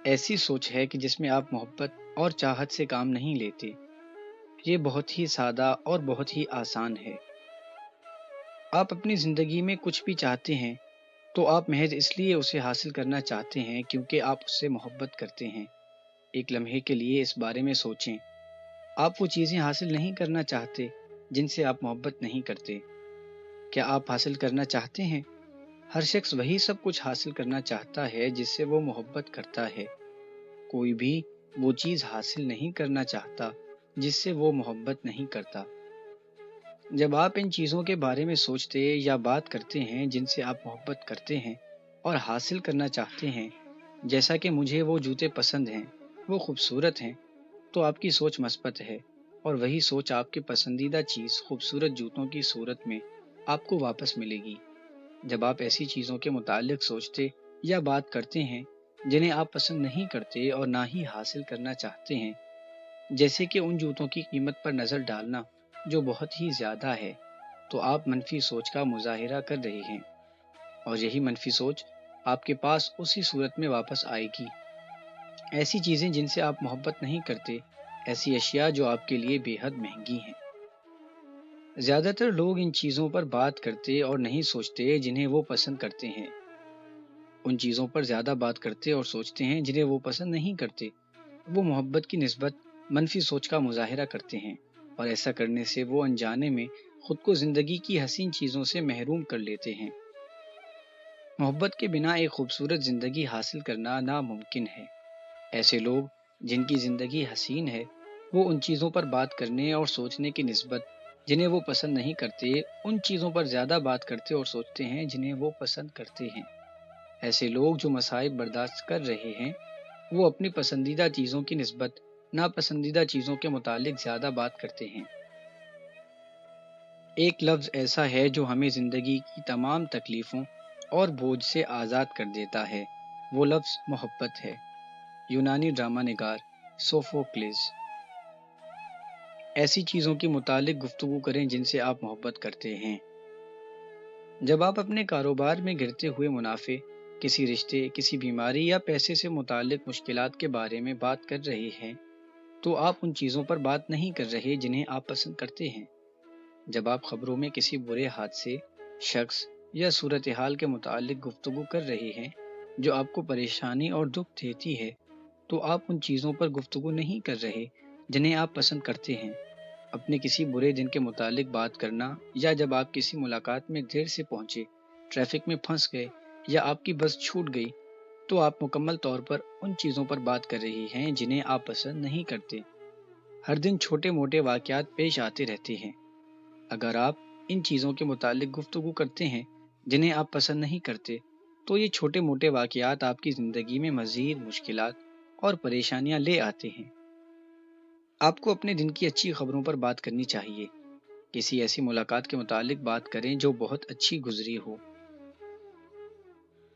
ایسی سوچ ہے کہ جس میں آپ محبت اور چاہت سے کام نہیں لیتے۔ یہ بہت ہی سادہ اور بہت ہی آسان ہے۔ آپ اپنی زندگی میں کچھ بھی چاہتے ہیں تو آپ محض اس لیے اسے حاصل کرنا چاہتے ہیں کیونکہ آپ اس سے محبت کرتے ہیں۔ ایک لمحے کے لیے اس بارے میں سوچیں۔ آپ وہ چیزیں حاصل نہیں کرنا چاہتے جن سے آپ محبت نہیں کرتے۔ کیا آپ حاصل کرنا چاہتے ہیں؟ ہر شخص وہی سب کچھ حاصل کرنا چاہتا ہے جس سے وہ محبت کرتا ہے۔ کوئی بھی وہ چیز حاصل نہیں کرنا چاہتا جس سے وہ محبت نہیں کرتا۔ جب آپ ان چیزوں کے بارے میں سوچتے یا بات کرتے ہیں جن سے آپ محبت کرتے ہیں اور حاصل کرنا چاہتے ہیں، جیسا کہ مجھے وہ جوتے پسند ہیں، وہ خوبصورت ہیں، تو آپ کی سوچ مثبت ہے، اور وہی سوچ آپ کے پسندیدہ چیز خوبصورت جوتوں کی صورت میں آپ کو واپس ملے گی۔ جب آپ ایسی چیزوں کے متعلق سوچتے یا بات کرتے ہیں جنہیں آپ پسند نہیں کرتے اور نہ ہی حاصل کرنا چاہتے ہیں، جیسے کہ ان جوتوں کی قیمت پر نظر ڈالنا جو بہت ہی زیادہ ہے، تو آپ منفی سوچ کا مظاہرہ کر رہے ہیں، اور یہی منفی سوچ آپ کے پاس اسی صورت میں واپس آئے گی۔ ایسی چیزیں جن سے آپ محبت نہیں کرتے، ایسی اشیاء جو آپ کے لیے بے حد مہنگی ہیں۔ زیادہ تر لوگ ان چیزوں پر بات کرتے اور نہیں سوچتے جنہیں وہ پسند کرتے ہیں۔ ان چیزوں پر زیادہ بات کرتے اور سوچتے ہیں جنہیں وہ پسند نہیں کرتے۔ وہ محبت کی نسبت منفی سوچ کا مظاہرہ کرتے ہیں، اور ایسا کرنے سے وہ انجانے میں خود کو زندگی کی حسین چیزوں سے محروم کر لیتے ہیں۔ محبت کے بنا ایک خوبصورت زندگی حاصل کرنا ناممکن ہے۔ ایسے لوگ جن کی زندگی حسین ہے، وہ ان چیزوں پر بات کرنے اور سوچنے کی نسبت جنہیں وہ پسند نہیں کرتے، ان چیزوں پر زیادہ بات کرتے اور سوچتے ہیں جنہیں وہ پسند کرتے ہیں۔ ایسے لوگ جو مصائب برداشت کر رہے ہیں، وہ اپنی پسندیدہ چیزوں کی نسبت ناپسندیدہ چیزوں کے متعلق زیادہ بات کرتے ہیں۔ ایک لفظ ایسا ہے جو ہمیں زندگی کی تمام تکلیفوں اور بوجھ سے آزاد کر دیتا ہے، وہ لفظ محبت ہے۔ یونانی ڈرامہ نگار سوفوکلز۔ ایسی چیزوں کے متعلق گفتگو کریں جن سے آپ محبت کرتے ہیں۔ جب آپ اپنے کاروبار میں گرتے ہوئے منافع، کسی رشتے، کسی بیماری یا پیسے سے متعلق مشکلات کے بارے میں بات کر رہے ہیں، تو آپ ان چیزوں پر بات نہیں کر رہے جنہیں آپ پسند کرتے ہیں۔ جب آپ خبروں میں کسی برے حادثے، شخص یا صورتحال کے متعلق گفتگو کر رہے ہیں جو آپ کو پریشانی اور دکھ دیتی ہے، تو آپ ان چیزوں پر گفتگو نہیں کر رہے جنہیں آپ پسند کرتے ہیں۔ اپنے کسی برے دن کے متعلق بات کرنا، یا جب آپ کسی ملاقات میں دیر سے پہنچے، ٹریفک میں پھنس گئے یا آپ کی بس چھوٹ گئی، تو آپ مکمل طور پر ان چیزوں پر بات کر رہے ہیں جنہیں آپ پسند نہیں کرتے۔ ہر دن چھوٹے موٹے واقعات پیش آتے رہتے ہیں۔ اگر آپ ان چیزوں کے متعلق گفتگو کرتے ہیں جنہیں آپ پسند نہیں کرتے، تو یہ چھوٹے موٹے واقعات آپ کی زندگی میں مزید مشکلات اور پریشانیاں لے آتے ہیں۔ آپ کو اپنے دن کی اچھی خبروں پر بات کرنی چاہیے۔ کسی ایسی ملاقات کے متعلق بات کریں جو بہت اچھی گزری ہو۔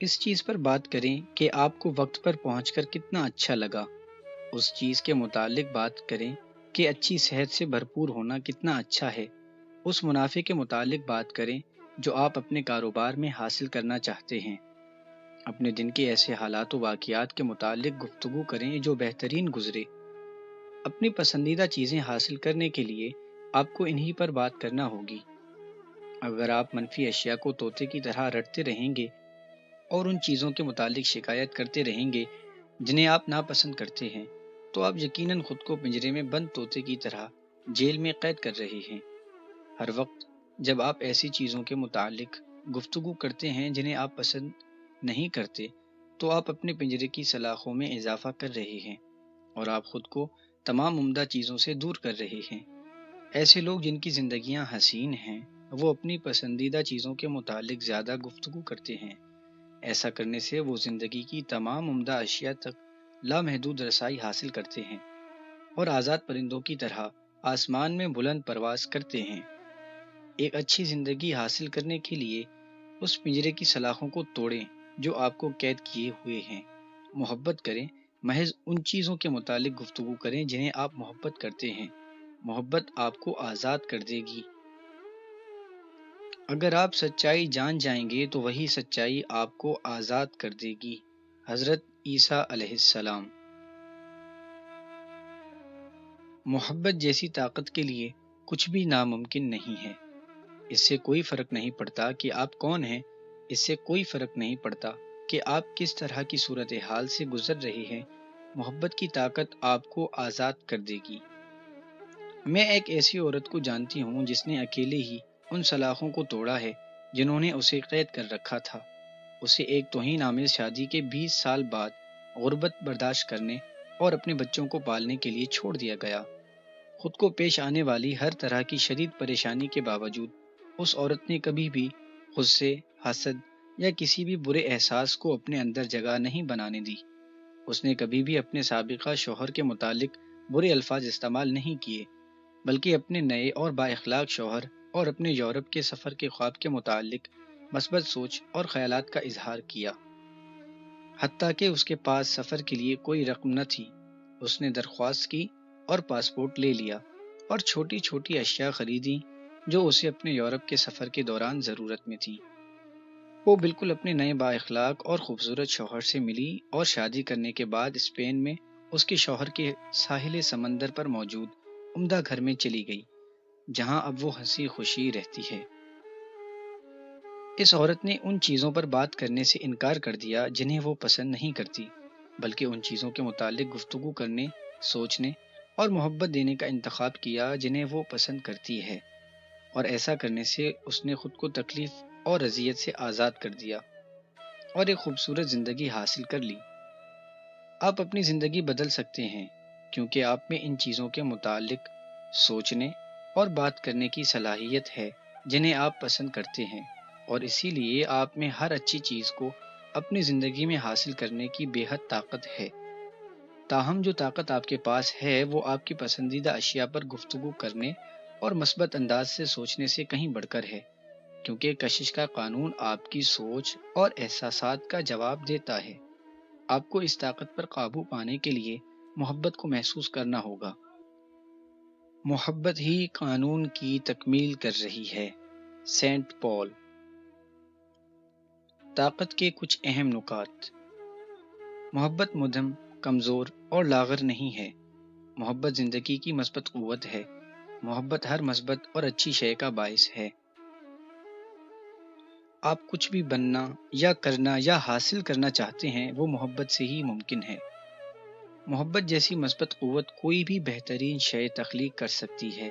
اس چیز پر بات کریں کہ آپ کو وقت پر پہنچ کر کتنا اچھا لگا۔ اس چیز کے متعلق بات کریں کہ اچھی صحت سے بھرپور ہونا کتنا اچھا ہے۔ اس منافع کے متعلق بات کریں جو آپ اپنے کاروبار میں حاصل کرنا چاہتے ہیں۔ اپنے دن کے ایسے حالات و واقعات کے متعلق گفتگو کریں جو بہترین گزرے۔ اپنی پسندیدہ چیزیں حاصل کرنے کے لیے آپ کو انہی پر بات کرنا ہوگی۔ اگر آپ منفی اشیاء کو طوطے کی طرح رٹتے رہیں گے اور ان چیزوں کے متعلق شکایت کرتے رہیں گے جنہیں آپ ناپسند کرتے ہیں، تو آپ یقیناً خود کو پنجرے میں بند طوطے کی طرح جیل میں قید کر رہے ہیں۔ ہر وقت جب آپ ایسی چیزوں کے متعلق گفتگو کرتے ہیں جنہیں آپ پسند نہیں کرتے، تو آپ اپنے پنجرے کی سلاخوں میں اضافہ کر رہے ہیں اور آپ خود کو تمام عمدہ چیزوں سے دور کر رہے ہیں۔ ایسے لوگ جن کی زندگیاں حسین ہیں، وہ اپنی پسندیدہ چیزوں کے متعلق زیادہ گفتگو کرتے ہیں۔ ایسا کرنے سے وہ زندگی کی تمام عمدہ اشیاء تک لامحدود رسائی حاصل کرتے ہیں اور آزاد پرندوں کی طرح آسمان میں بلند پرواز کرتے ہیں۔ ایک اچھی زندگی حاصل کرنے کے لیے اس پنجرے کی سلاخوں کو توڑیں جو آپ کو قید کیے ہوئے ہیں۔ محبت کریں، محض ان چیزوں کے متعلق گفتگو کریں جنہیں آپ محبت کرتے ہیں۔ محبت آپ کو آزاد کر دے گی۔ اگر آپ سچائی جان جائیں گے تو وہی سچائی آپ کو آزاد کر دے گی۔ حضرت عیسیٰ علیہ السلام۔ محبت جیسی طاقت کے لیے کچھ بھی ناممکن نہیں ہے۔ اس سے کوئی فرق نہیں پڑتا کہ آپ کون ہیں، اس سے کوئی فرق نہیں پڑتا کہ آپ کس طرح کی صورتحال سے گزر رہے ہیں، محبت کی طاقت آپ کو آزاد کر دے گی۔ میں ایک ایسی عورت کو جانتی ہوں جس نے اکیلے ہی ان سلاخوں کو توڑا ہے جنہوں نے اسے قید کر رکھا تھا۔ اسے ایک توہین آمیز شادی کے 20 سال بعد غربت برداشت کرنے اور اپنے بچوں کو پالنے کے لیے چھوڑ دیا گیا۔ خود کو پیش آنے والی ہر طرح کی شدید پریشانی کے باوجود اس عورت نے کبھی بھی غصے، حسد یا کسی بھی برے احساس کو اپنے اندر جگہ نہیں بنانے دی۔ اس نے کبھی بھی اپنے سابقہ شوہر کے متعلق برے الفاظ استعمال نہیں کیے، بلکہ اپنے نئے اور با اخلاق شوہر اور اپنے یورپ کے سفر کے خواب کے متعلق مثبت سوچ اور خیالات کا اظہار کیا۔ حتیٰ کہ اس کے پاس سفر کے لیے کوئی رقم نہ تھی، اس نے درخواست کی اور پاسپورٹ لے لیا اور چھوٹی چھوٹی اشیاء خریدیں جو اسے اپنے یورپ کے سفر کے دوران ضرورت میں تھی۔ وہ بالکل اپنے نئے با اخلاق اور خوبصورت شوہر سے ملی اور شادی کرنے کے بعد اسپین میں اس کے شوہر کے ساحل سمندر پر موجود عمدہ گھر میں چلی گئی، جہاں اب وہ ہنسی خوشی رہتی ہے۔ اس عورت نے ان چیزوں پر بات کرنے سے انکار کر دیا جنہیں وہ پسند نہیں کرتی، بلکہ ان چیزوں کے متعلق گفتگو کرنے، سوچنے اور محبت دینے کا انتخاب کیا جنہیں وہ پسند کرتی ہے، اور ایسا کرنے سے اس نے خود کو تکلیف اور اذیت سے آزاد کر دیا اور ایک خوبصورت زندگی حاصل کر لی۔ آپ اپنی زندگی بدل سکتے ہیں کیونکہ آپ میں ان چیزوں کے متعلق سوچنے اور بات کرنے کی صلاحیت ہے جنہیں آپ پسند کرتے ہیں، اور اسی لیے آپ میں ہر اچھی چیز کو اپنی زندگی میں حاصل کرنے کی بے حد طاقت ہے۔ تاہم جو طاقت آپ کے پاس ہے وہ آپ کی پسندیدہ اشیاء پر گفتگو کرنے اور مثبت انداز سے سوچنے سے کہیں بڑھ کر ہے، کیونکہ کشش کا قانون آپ کی سوچ اور احساسات کا جواب دیتا ہے۔ آپ کو اس طاقت پر قابو پانے کے لیے محبت کو محسوس کرنا ہوگا۔ محبت ہی قانون کی تکمیل کر رہی ہے۔ سینٹ پال۔ طاقت کے کچھ اہم نکات۔ محبت مدھم، کمزور اور لاغر نہیں ہے۔ محبت زندگی کی مثبت قوت ہے۔ محبت ہر مثبت اور اچھی شے کا باعث ہے۔ آپ کچھ بھی بننا یا کرنا یا حاصل کرنا چاہتے ہیں وہ محبت سے ہی ممکن ہے۔ محبت جیسی مثبت قوت کوئی بھی بہترین شے تخلیق کر سکتی ہے،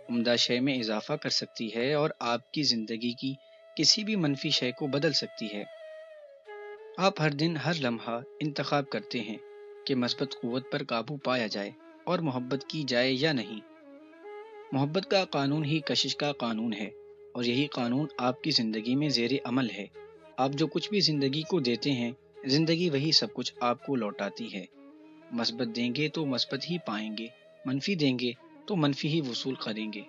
عمدہ شے میں اضافہ کر سکتی ہے اور آپ کی زندگی کی کسی بھی منفی شے کو بدل سکتی ہے۔ آپ ہر دن ہر لمحہ انتخاب کرتے ہیں کہ مثبت قوت پر قابو پایا جائے اور محبت کی جائے یا نہیں۔ محبت کا قانون ہی کشش کا قانون ہے، اور یہی قانون آپ کی زندگی میں زیر عمل ہے۔ آپ جو کچھ بھی زندگی کو دیتے ہیں، زندگی وہی سب کچھ آپ کو لوٹاتی ہے۔ مثبت دیں گے تو مثبت ہی پائیں گے، منفی دیں گے تو منفی ہی وصول کریں گے۔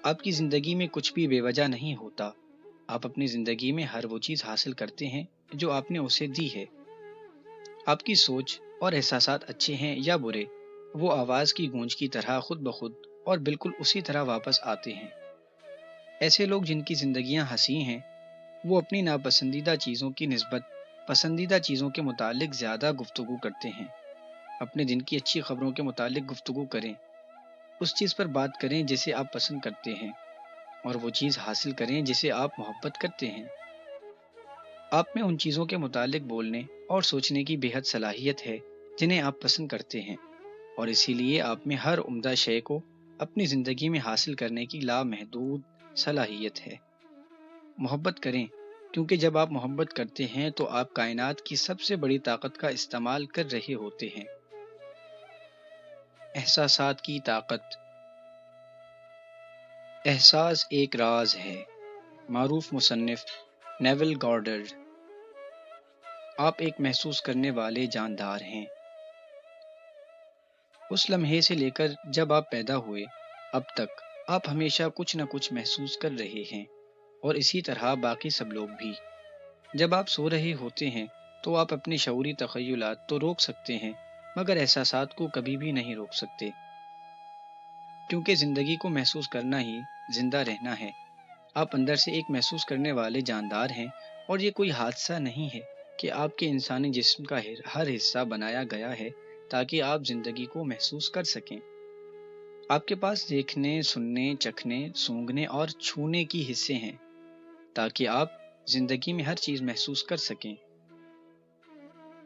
آپ کی زندگی میں کچھ بھی بے وجہ نہیں ہوتا۔ آپ اپنی زندگی میں ہر وہ چیز حاصل کرتے ہیں جو آپ نے اسے دی ہے۔ آپ کی سوچ اور احساسات اچھے ہیں یا برے، وہ آواز کی گونج کی طرح خود بخود اور بالکل اسی طرح واپس آتے ہیں۔ ایسے لوگ جن کی زندگیاں حسین ہیں، وہ اپنی ناپسندیدہ چیزوں کی نسبت پسندیدہ چیزوں کے متعلق زیادہ گفتگو کرتے ہیں۔ اپنے دن کی اچھی خبروں کے متعلق گفتگو کریں، اس چیز پر بات کریں جسے آپ پسند کرتے ہیں، اور وہ چیز حاصل کریں جسے آپ محبت کرتے ہیں۔ آپ میں ان چیزوں کے متعلق بولنے اور سوچنے کی بے حد صلاحیت ہے جنہیں آپ پسند کرتے ہیں، اور اسی لیے آپ میں ہر عمدہ شے کو اپنی زندگی میں حاصل کرنے کی لامحدود صلاحیت ہے۔ محبت کریں، کیونکہ جب آپ محبت کرتے ہیں تو آپ کائنات کی سب سے بڑی طاقت کا استعمال کر رہے ہوتے ہیں۔ احساسات کی طاقت۔ احساس ایک راز ہے۔ معروف مصنف نیول گارڈر۔ آپ ایک محسوس کرنے والے جاندار ہیں۔ اس لمحے سے لے کر جب آپ پیدا ہوئے اب تک آپ ہمیشہ کچھ نہ کچھ محسوس کر رہے ہیں، اور اسی طرح باقی سب لوگ بھی۔ جب آپ سو رہے ہوتے ہیں تو آپ اپنے شعوری تخیلات تو روک سکتے ہیں، مگر احساسات کو کبھی بھی نہیں روک سکتے، کیونکہ زندگی کو محسوس کرنا ہی زندہ رہنا ہے۔ آپ اندر سے ایک محسوس کرنے والے جاندار ہیں، اور یہ کوئی حادثہ نہیں ہے کہ آپ کے انسانی جسم کا ہر حصہ بنایا گیا ہے تاکہ آپ زندگی کو محسوس کر سکیں۔ آپ کے پاس دیکھنے، سننے، چکھنے، سونگھنے اور چھونے کی حصے ہیں تاکہ آپ زندگی میں ہر چیز محسوس کر سکیں۔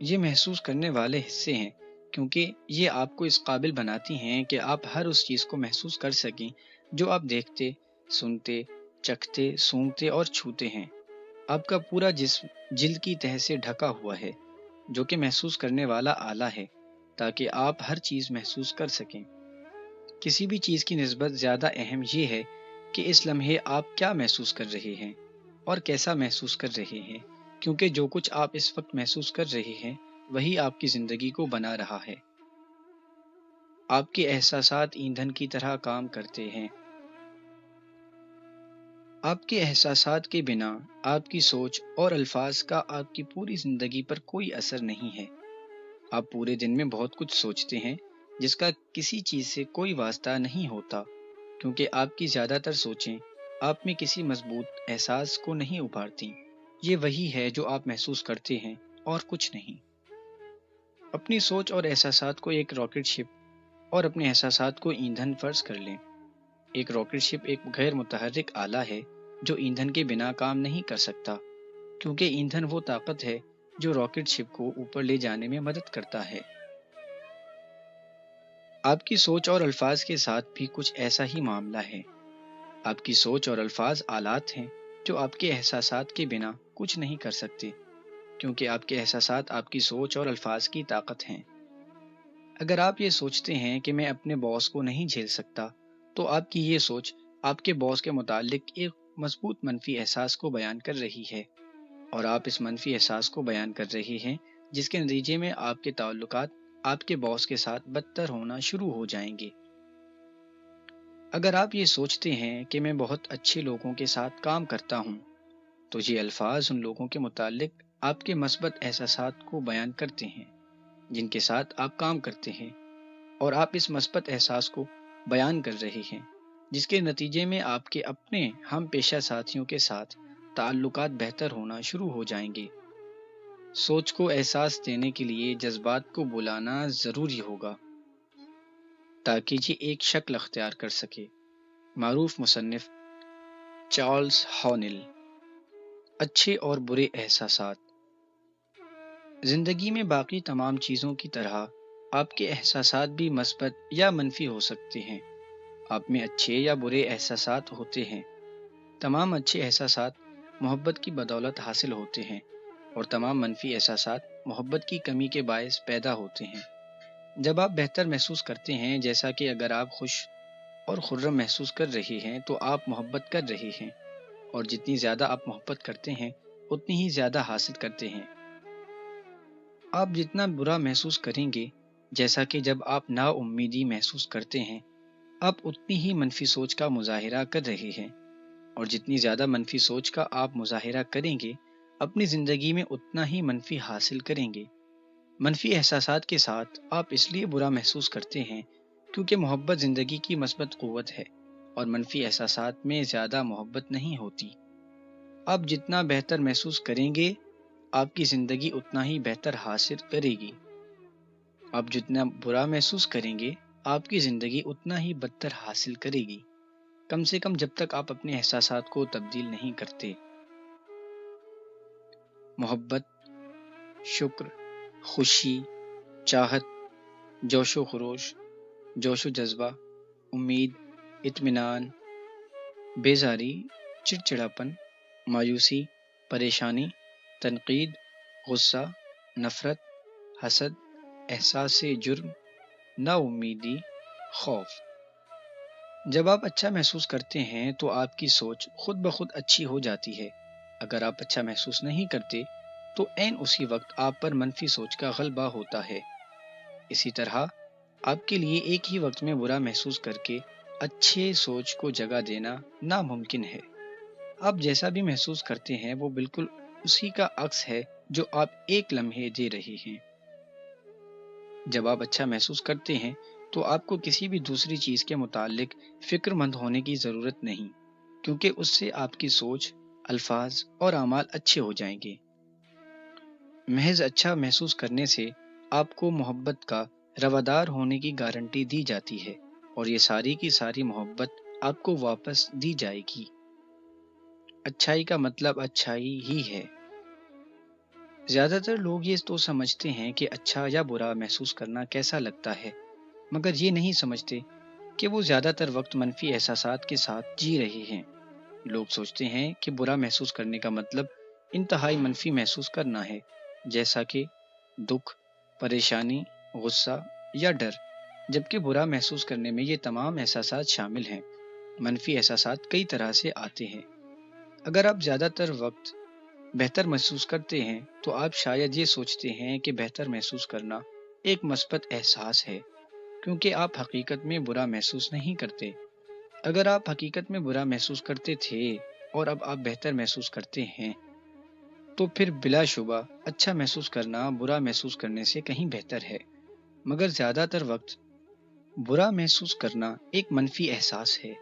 یہ محسوس کرنے والے حصے ہیں کیونکہ یہ آپ کو اس قابل بناتی ہیں کہ آپ ہر اس چیز کو محسوس کر سکیں جو آپ دیکھتے، سنتے، چکھتے، سونگھتے اور چھوتے ہیں۔ آپ کا پورا جسم جلد کی تہ سے ڈھکا ہوا ہے، جو کہ محسوس کرنے والا آلہ ہے تاکہ آپ ہر چیز محسوس کر سکیں۔ کسی بھی چیز کی نسبت زیادہ اہم یہ ہے کہ اس لمحے آپ کیا محسوس کر رہے ہیں اور کیسا محسوس کر رہے ہیں، کیونکہ جو کچھ آپ اس وقت محسوس کر رہے ہیں وہی آپ کی زندگی کو بنا رہا ہے۔ آپ کے احساسات ایندھن کی طرح کام کرتے ہیں۔ آپ کے احساسات کے بنا آپ کی سوچ اور الفاظ کا آپ کی پوری زندگی پر کوئی اثر نہیں ہے۔ آپ پورے دن میں بہت کچھ سوچتے ہیں جس کا کسی چیز سے کوئی واسطہ نہیں ہوتا، کیونکہ آپ کی زیادہ تر سوچیں آپ میں کسی مضبوط احساس کو نہیں ابھارتی۔ یہ وہی ہے جو آپ محسوس کرتے ہیں اور کچھ نہیں۔ اپنی سوچ اور احساسات کو ایک راکٹ شپ اور اپنے احساسات کو ایندھن فرض کر لیں۔ ایک راکٹ شپ ایک غیر متحرک آلہ ہے جو ایندھن کے بنا کام نہیں کر سکتا، کیونکہ ایندھن وہ طاقت ہے جو راکٹ شپ کو اوپر لے جانے میں مدد کرتا ہے۔ آپ کی سوچ اور الفاظ کے ساتھ بھی کچھ ایسا ہی معاملہ ہے۔ آپ کی سوچ اور الفاظ آلات ہیں جو آپ کے احساسات کے بنا کچھ نہیں کر سکتے، کیونکہ آپ کے احساسات آپ کی سوچ اور الفاظ کی طاقت ہیں۔ اگر آپ یہ سوچتے ہیں کہ میں اپنے باس کو نہیں جھیل سکتا، تو آپ کی یہ سوچ آپ کے باس کے متعلق ایک مضبوط منفی احساس کو بیان کر رہی ہے، اور آپ اس منفی احساس کو بیان کر رہے ہیں جس کے نتیجے میں آپ کے تعلقات آپ کے باس کے ساتھ بدتر ہونا شروع ہو جائیں گے۔ اگر آپ یہ سوچتے ہیں کہ میں بہت اچھے لوگوں کے ساتھ کام کرتا ہوں، تو یہ الفاظ ان لوگوں کے متعلق آپ کے مثبت احساسات کو بیان کرتے ہیں جن کے ساتھ آپ کام کرتے ہیں، اور آپ اس مثبت احساس کو بیان کر رہے ہیں جس کے نتیجے میں آپ کے اپنے ہم پیشہ ساتھیوں کے ساتھ تعلقات بہتر ہونا شروع ہو جائیں گے۔ سوچ کو احساس دینے کے لیے جذبات کو بلانا ضروری ہوگا تاکہ یہ ایک شکل اختیار کر سکے۔ معروف مصنف چارلز ہانل۔ اچھے اور برے احساسات۔ زندگی میں باقی تمام چیزوں کی طرح آپ کے احساسات بھی مثبت یا منفی ہو سکتے ہیں۔ آپ میں اچھے یا برے احساسات ہوتے ہیں۔ تمام اچھے احساسات محبت کی بدولت حاصل ہوتے ہیں، اور تمام منفی احساسات محبت کی کمی کے باعث پیدا ہوتے ہیں۔ جب آپ بہتر محسوس کرتے ہیں، جیسا کہ اگر آپ خوش اور خرم محسوس کر رہے ہیں تو آپ محبت کر رہے ہیں، اور جتنی زیادہ آپ محبت کرتے ہیں اتنی ہی زیادہ حاصل کرتے ہیں۔ آپ جتنا برا محسوس کریں گے، جیسا کہ جب آپ نا امیدی محسوس کرتے ہیں، آپ اتنی ہی منفی سوچ کا مظاہرہ کر رہے ہیں، اور جتنی زیادہ منفی سوچ کا آپ مظاہرہ کریں گے اپنی زندگی میں اتنا ہی منفی حاصل کریں گے۔ منفی احساسات کے ساتھ آپ اس لیے برا محسوس کرتے ہیں کیونکہ محبت زندگی کی مثبت قوت ہے، اور منفی احساسات میں زیادہ محبت نہیں ہوتی۔ آپ جتنا بہتر محسوس کریں گے آپ کی زندگی اتنا ہی بہتر حاصل کرے گی۔ آپ جتنا برا محسوس کریں گے آپ کی زندگی اتنا ہی بدتر حاصل کرے گی۔ کم سے کم جب تک آپ اپنے احساسات کو تبدیل نہیں کرتے۔ محبت، شکر، خوشی، چاہت، جوش و خروش، جوش و جذبہ، امید، اطمینان، بیزاری، چڑچڑاپن، مایوسی، پریشانی، تنقید، غصہ، نفرت، حسد، احساس جرم، نا امیدی، خوف۔ جب آپ اچھا محسوس کرتے ہیں تو آپ کی سوچ خود بخود اچھی ہو جاتی ہے۔ اگر آپ اچھا محسوس نہیں کرتے تو عین اسی وقت آپ پر منفی سوچ کا غلبہ ہوتا ہے۔ اسی طرح آپ کے لیے ایک ہی وقت میں برا محسوس کر کے اچھے سوچ کو جگہ دینا ناممکن ہے۔ آپ جیسا بھی محسوس کرتے ہیں وہ بالکل اسی کا عکس ہے جو آپ ایک لمحے دے رہے ہیں۔ جب آپ اچھا محسوس کرتے ہیں تو آپ کو کسی بھی دوسری چیز کے متعلق فکر مند ہونے کی ضرورت نہیں، کیونکہ اس سے آپ کی سوچ، الفاظ اور اعمال اچھے ہو جائیں گے۔ محض اچھا محسوس کرنے سے آپ کو محبت کا روادار ہونے کی گارنٹی دی جاتی ہے اور یہ ساری کی ساری محبت آپ کو واپس دی جائے گی۔ اچھائی کا مطلب اچھائی ہی ہے۔ زیادہ تر لوگ یہ تو سمجھتے ہیں کہ اچھا یا برا محسوس کرنا کیسا لگتا ہے، مگر یہ نہیں سمجھتے کہ وہ زیادہ تر وقت منفی احساسات کے ساتھ جی رہے ہیں۔ لوگ سوچتے ہیں کہ برا محسوس کرنے کا مطلب انتہائی منفی محسوس کرنا ہے، جیسا کہ دکھ، پریشانی، غصہ یا ڈر، جبکہ برا محسوس کرنے میں یہ تمام احساسات شامل ہیں۔ منفی احساسات کئی طرح سے آتے ہیں۔ اگر آپ زیادہ تر وقت بہتر محسوس کرتے ہیں تو آپ شاید یہ سوچتے ہیں کہ بہتر محسوس کرنا ایک مثبت احساس ہے، کیونکہ آپ حقیقت میں برا محسوس نہیں کرتے۔ اگر آپ حقیقت میں برا محسوس کرتے تھے اور اب آپ بہتر محسوس کرتے ہیں تو پھر بلا شبہ اچھا محسوس کرنا برا محسوس کرنے سے کہیں بہتر ہے۔ مگر زیادہ تر وقت برا محسوس کرنا ایک منفی احساس ہے،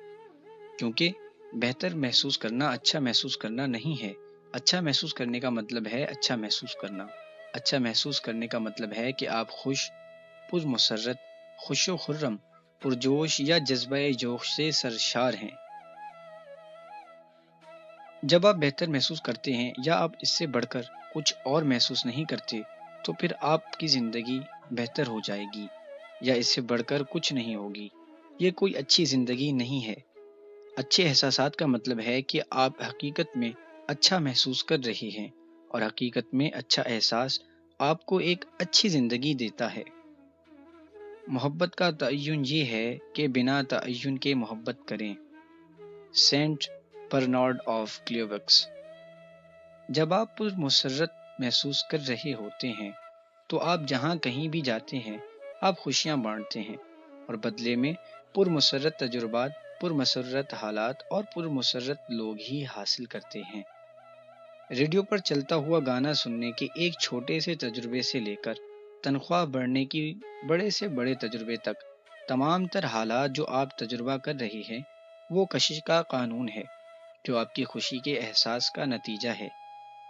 کیونکہ بہتر محسوس کرنا اچھا محسوس کرنا نہیں ہے۔ اچھا محسوس کرنے کا مطلب ہے اچھا محسوس کرنا۔ اچھا محسوس کرنے کا مطلب ہے کہ آپ خوش، پرمسرت، خوش و خرم، پرجوش یا جذبہ جوش سے سرشار ہیں۔ جب آپ بہتر محسوس کرتے ہیں یا آپ اس سے بڑھ کر کچھ اور محسوس نہیں کرتے تو پھر آپ کی زندگی بہتر ہو جائے گی، یا اس سے بڑھ کر کچھ نہیں ہوگی۔ یہ کوئی اچھی زندگی نہیں ہے۔ اچھے احساسات کا مطلب ہے کہ آپ حقیقت میں اچھا محسوس کر رہے ہیں، اور حقیقت میں اچھا احساس آپ کو ایک اچھی زندگی دیتا ہے۔ محبت کا تعین یہ ہے کہ بنا تعین کے محبت کریں۔ Saint Bernard of Clairvaux. جب آپ پرمسرت محسوس کر رہے ہوتے ہیں تو آپ جہاں کہیں بھی جاتے ہیں آپ خوشیاں بانٹتے ہیں، اور بدلے میں پرمسرت تجربات، پرمسرت حالات اور پرمسرت لوگ ہی حاصل کرتے ہیں۔ ریڈیو پر چلتا ہوا گانا سننے کے ایک چھوٹے سے تجربے سے لے کر تنخواہ بڑھنے کی بڑے سے بڑے تجربے تک، تمام تر حالات جو آپ تجربہ کر رہے ہیں وہ کشش کا قانون ہے، جو آپ کی خوشی کے احساس کا نتیجہ ہے۔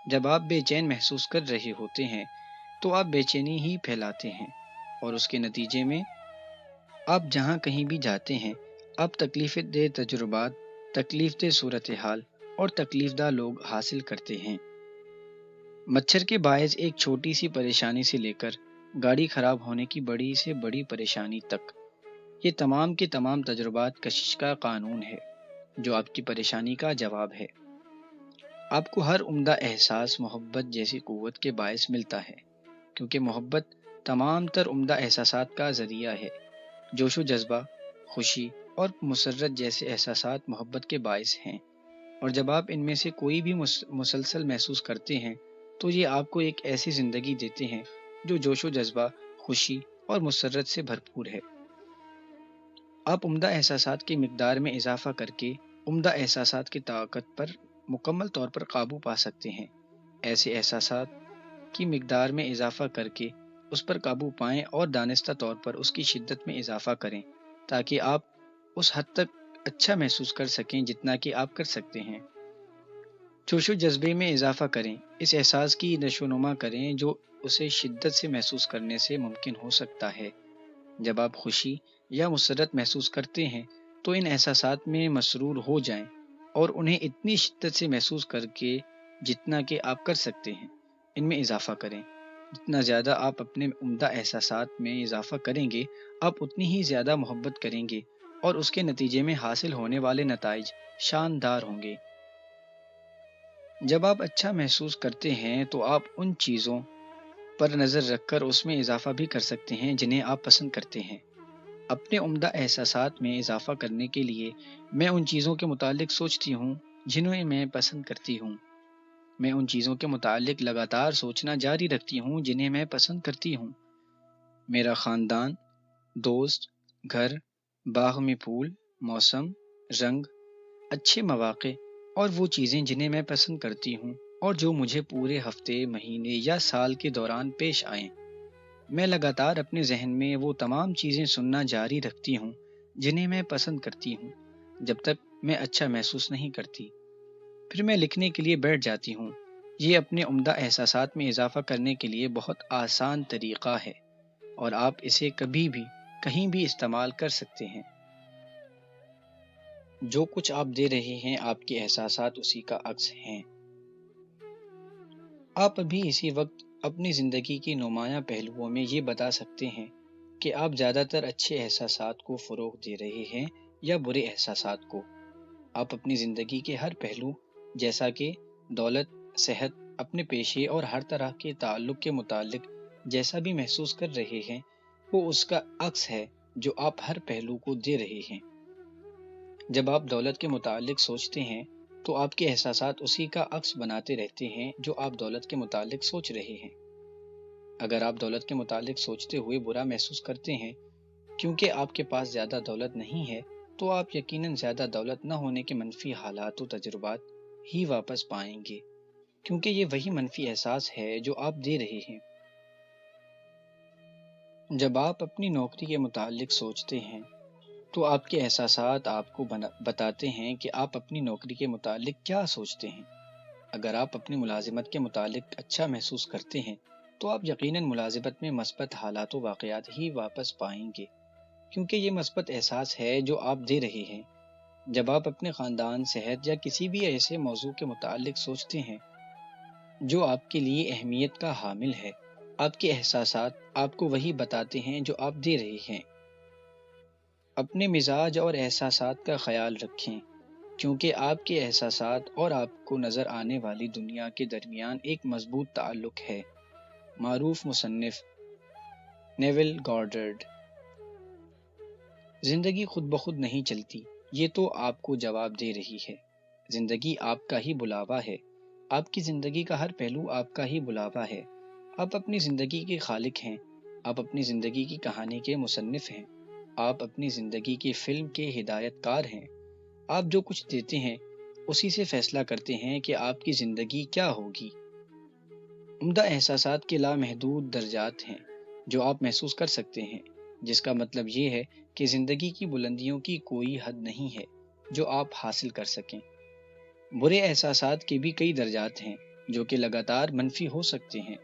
جب آپ بے چین محسوس کر رہے ہوتے ہیں تو آپ بے چینی ہی پھیلاتے ہیں، اور اس کے نتیجے میں آپ جہاں کہیں بھی جاتے ہیں آپ تکلیف دہ تجربات، تکلیف دہ صورتحال اور تکلیف دہ لوگ حاصل کرتے ہیں۔ مچھر کے باعث ایک چھوٹی سی پریشانی سے لے کر گاڑی خراب ہونے کی بڑی سے بڑی پریشانی تک، یہ تمام کے تمام تجربات کشش کا قانون ہے، جو آپ کی پریشانی کا جواب ہے۔ آپ کو ہر عمدہ احساس محبت جیسی قوت کے باعث ملتا ہے، کیونکہ محبت تمام تر عمدہ احساسات کا ذریعہ ہے۔ جوش و جذبہ، خوشی اور مسرت جیسے احساسات محبت کے باعث ہیں، اور جب آپ ان میں سے کوئی بھی مسلسل محسوس کرتے ہیں تو یہ آپ کو ایک ایسی زندگی دیتے ہیں جو جوش و جذبہ، خوشی اور مسرت سے بھرپور ہے۔ آپ عمدہ احساسات کی مقدار میں اضافہ کر کے عمدہ احساسات کی طاقت پر مکمل طور پر قابو پا سکتے ہیں۔ ایسے احساسات کی مقدار میں اضافہ کر کے اس پر قابو پائیں اور دانستہ طور پر اس کی شدت میں اضافہ کریں، تاکہ آپ اس حد تک اچھا محسوس کر سکیں جتنا کہ آپ کر سکتے ہیں۔ جوش و جذبے میں اضافہ کریں، اس احساس کی نشو و نما کریں جو اسے شدت سے محسوس کرنے سے ممکن ہو سکتا ہے۔ جب آپ خوشی یا مسرت محسوس کرتے ہیں تو ان احساسات میں مسرور ہو جائیں اور انہیں اتنی شدت سے محسوس کر کے جتنا کہ آپ کر سکتے ہیں ان میں اضافہ کریں۔ جتنا زیادہ آپ اپنے عمدہ احساسات میں اضافہ کریں گے، آپ اتنی ہی زیادہ محبت کریں گے اور اس کے نتیجے میں حاصل ہونے والے نتائج شاندار ہوں گے۔ جب آپ اچھا محسوس کرتے ہیں تو آپ ان چیزوں پر نظر رکھ کر اس میں اضافہ بھی کر سکتے ہیں جنہیں آپ پسند کرتے ہیں۔ اپنے عمدہ احساسات میں اضافہ کرنے کے لیے میں ان چیزوں کے متعلق سوچتی ہوں جنہیں میں پسند کرتی ہوں۔ میں ان چیزوں کے متعلق لگاتار سوچنا جاری رکھتی ہوں جنہیں میں پسند کرتی ہوں۔ میرا خاندان، دوست، گھر، باغ میں پھول، موسم، رنگ، اچھے مواقع اور وہ چیزیں جنہیں میں پسند کرتی ہوں اور جو مجھے پورے ہفتے، مہینے یا سال کے دوران پیش آئیں۔ میں لگاتار اپنے ذہن میں وہ تمام چیزیں سننا جاری رکھتی ہوں جنہیں میں پسند کرتی ہوں جب تک میں اچھا محسوس نہیں کرتی۔ پھر میں لکھنے کے لیے بیٹھ جاتی ہوں۔ یہ اپنے عمدہ احساسات میں اضافہ کرنے کے لیے بہت آسان طریقہ ہے اور آپ اسے کبھی بھی کہیں بھی استعمال کر سکتے ہیں۔ جو کچھ آپ دے رہے ہیں آپ کے احساسات اسی کا عکس ہیں۔ آپ ابھی اسی وقت اپنی زندگی کی نمایاں پہلوؤں میں یہ بتا سکتے ہیں کہ آپ زیادہ تر اچھے احساسات کو فروغ دے رہے ہیں یا برے احساسات کو۔ آپ اپنی زندگی کے ہر پہلو جیسا کہ دولت، صحت، اپنے پیشے اور ہر طرح کے تعلق کے متعلق جیسا بھی محسوس کر رہے ہیں وہ اس کا عکس ہے جو آپ ہر پہلو کو دے رہے ہیں۔ جب آپ دولت کے متعلق سوچتے ہیں تو آپ کے احساسات اسی کا عکس بناتے رہتے ہیں جو آپ دولت کے متعلق سوچ رہے ہیں۔ اگر آپ دولت کے متعلق سوچتے ہوئے برا محسوس کرتے ہیں کیونکہ آپ کے پاس زیادہ دولت نہیں ہے تو آپ یقیناً زیادہ دولت نہ ہونے کے منفی حالات و تجربات ہی واپس پائیں گے، کیونکہ یہ وہی منفی احساس ہے جو آپ دے رہے ہیں۔ جب آپ اپنی نوکری کے متعلق سوچتے ہیں تو آپ کے احساسات آپ کو بتاتے ہیں کہ آپ اپنی نوکری کے متعلق کیا سوچتے ہیں۔ اگر آپ اپنی ملازمت کے متعلق اچھا محسوس کرتے ہیں تو آپ یقیناً ملازمت میں مثبت حالات و واقعات ہی واپس پائیں گے، کیونکہ یہ مثبت احساس ہے جو آپ دے رہے ہیں۔ جب آپ اپنے خاندان، صحت یا کسی بھی ایسے موضوع کے متعلق سوچتے ہیں جو آپ کے لیے اہمیت کا حامل ہے، آپ کے احساسات آپ کو وہی بتاتے ہیں جو آپ دے رہے ہیں۔ اپنے مزاج اور احساسات کا خیال رکھیں، کیونکہ آپ کے احساسات اور آپ کو نظر آنے والی دنیا کے درمیان ایک مضبوط تعلق ہے۔ معروف مصنف نیول گارڈرڈ۔ زندگی خود بخود نہیں چلتی، یہ تو آپ کو جواب دے رہی ہے۔ زندگی آپ کا ہی بلاوا ہے۔ آپ کی زندگی کا ہر پہلو آپ کا ہی بلاوا ہے۔ آپ اپنی زندگی کے خالق ہیں۔ آپ اپنی زندگی کی کہانی کے مصنف ہیں۔ آپ اپنی زندگی کی فلم کے ہدایت کار ہیں۔ آپ جو کچھ دیتے ہیں اسی سے فیصلہ کرتے ہیں کہ آپ کی زندگی کیا ہوگی۔ عمدہ احساسات کے لامحدود درجات ہیں جو آپ محسوس کر سکتے ہیں، جس کا مطلب یہ ہے کہ زندگی کی بلندیوں کی کوئی حد نہیں ہے جو آپ حاصل کر سکیں۔ برے احساسات کے بھی کئی درجات ہیں جو کہ لگاتار منفی ہو سکتے ہیں،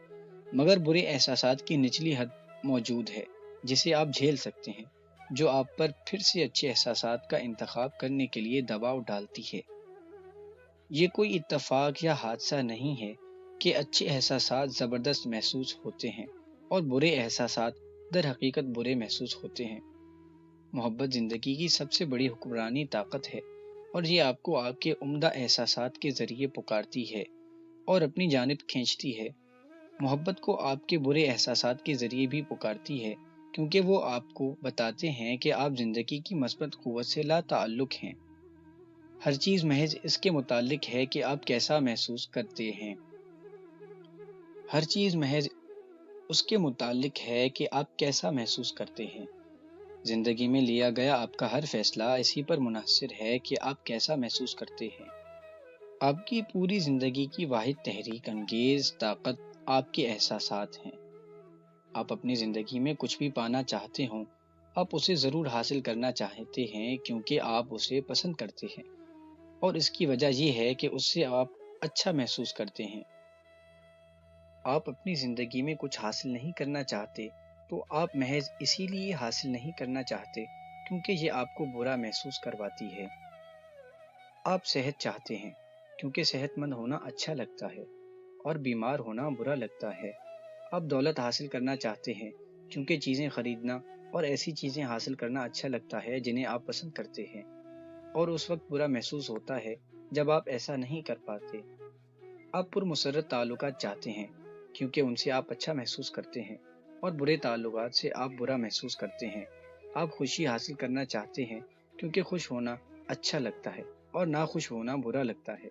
مگر برے احساسات کی نچلی حد موجود ہے جسے آپ جھیل سکتے ہیں، جو آپ پر پھر سے اچھے احساسات کا انتخاب کرنے کے لیے دباؤ ڈالتی ہے۔ یہ کوئی اتفاق یا حادثہ نہیں ہے کہ اچھے احساسات زبردست محسوس ہوتے ہیں اور برے احساسات در حقیقت برے محسوس ہوتے ہیں۔ محبت زندگی کی سب سے بڑی حکمرانی طاقت ہے اور یہ آپ کو آپ کے عمدہ احساسات کے ذریعے پکارتی ہے اور اپنی جانب کھینچتی ہے۔ محبت کو آپ کے برے احساسات کے ذریعے بھی پکارتی ہے، کیونکہ وہ آپ کو بتاتے ہیں کہ آپ زندگی کی مثبت قوت سے لا تعلق ہیں۔ ہر چیز محض اس کے متعلق ہے کہ آپ کیسا محسوس کرتے ہیں۔ ہر چیز محض اس کے متعلق ہے کہ آپ کیسا محسوس کرتے ہیں۔ زندگی میں لیا گیا آپ کا ہر فیصلہ اسی پر منحصر ہے کہ آپ کیسا محسوس کرتے ہیں۔ آپ کی پوری زندگی کی واحد تحریک انگیز طاقت آپ کے احساسات ہیں۔ آپ اپنی زندگی میں کچھ بھی پانا چاہتے ہوں، آپ اسے ضرور حاصل کرنا چاہتے ہیں کیونکہ آپ اسے پسند کرتے ہیں، اور اس کی وجہ یہ ہے کہ اس سے آپ اچھا محسوس کرتے ہیں۔ آپ اپنی زندگی میں کچھ حاصل نہیں کرنا چاہتے تو آپ محض اسی لیے حاصل نہیں کرنا چاہتے کیونکہ یہ آپ کو برا محسوس کرواتی ہے۔ آپ صحت چاہتے ہیں کیونکہ صحت مند ہونا اچھا لگتا ہے اور بیمار ہونا برا لگتا ہے۔ آپ دولت حاصل کرنا چاہتے ہیں کیونکہ چیزیں خریدنا اور ایسی چیزیں حاصل کرنا اچھا لگتا ہے جنہیں آپ پسند کرتے ہیں، اور اس وقت برا محسوس ہوتا ہے جب آپ ایسا نہیں کر پاتے۔ آپ پرمسرت تعلقات چاہتے ہیں کیونکہ ان سے آپ اچھا محسوس کرتے ہیں، اور برے تعلقات سے آپ برا محسوس کرتے ہیں۔ آپ خوشی حاصل کرنا چاہتے ہیں کیونکہ خوش ہونا اچھا لگتا ہے اور ناخوش ہونا برا لگتا ہے۔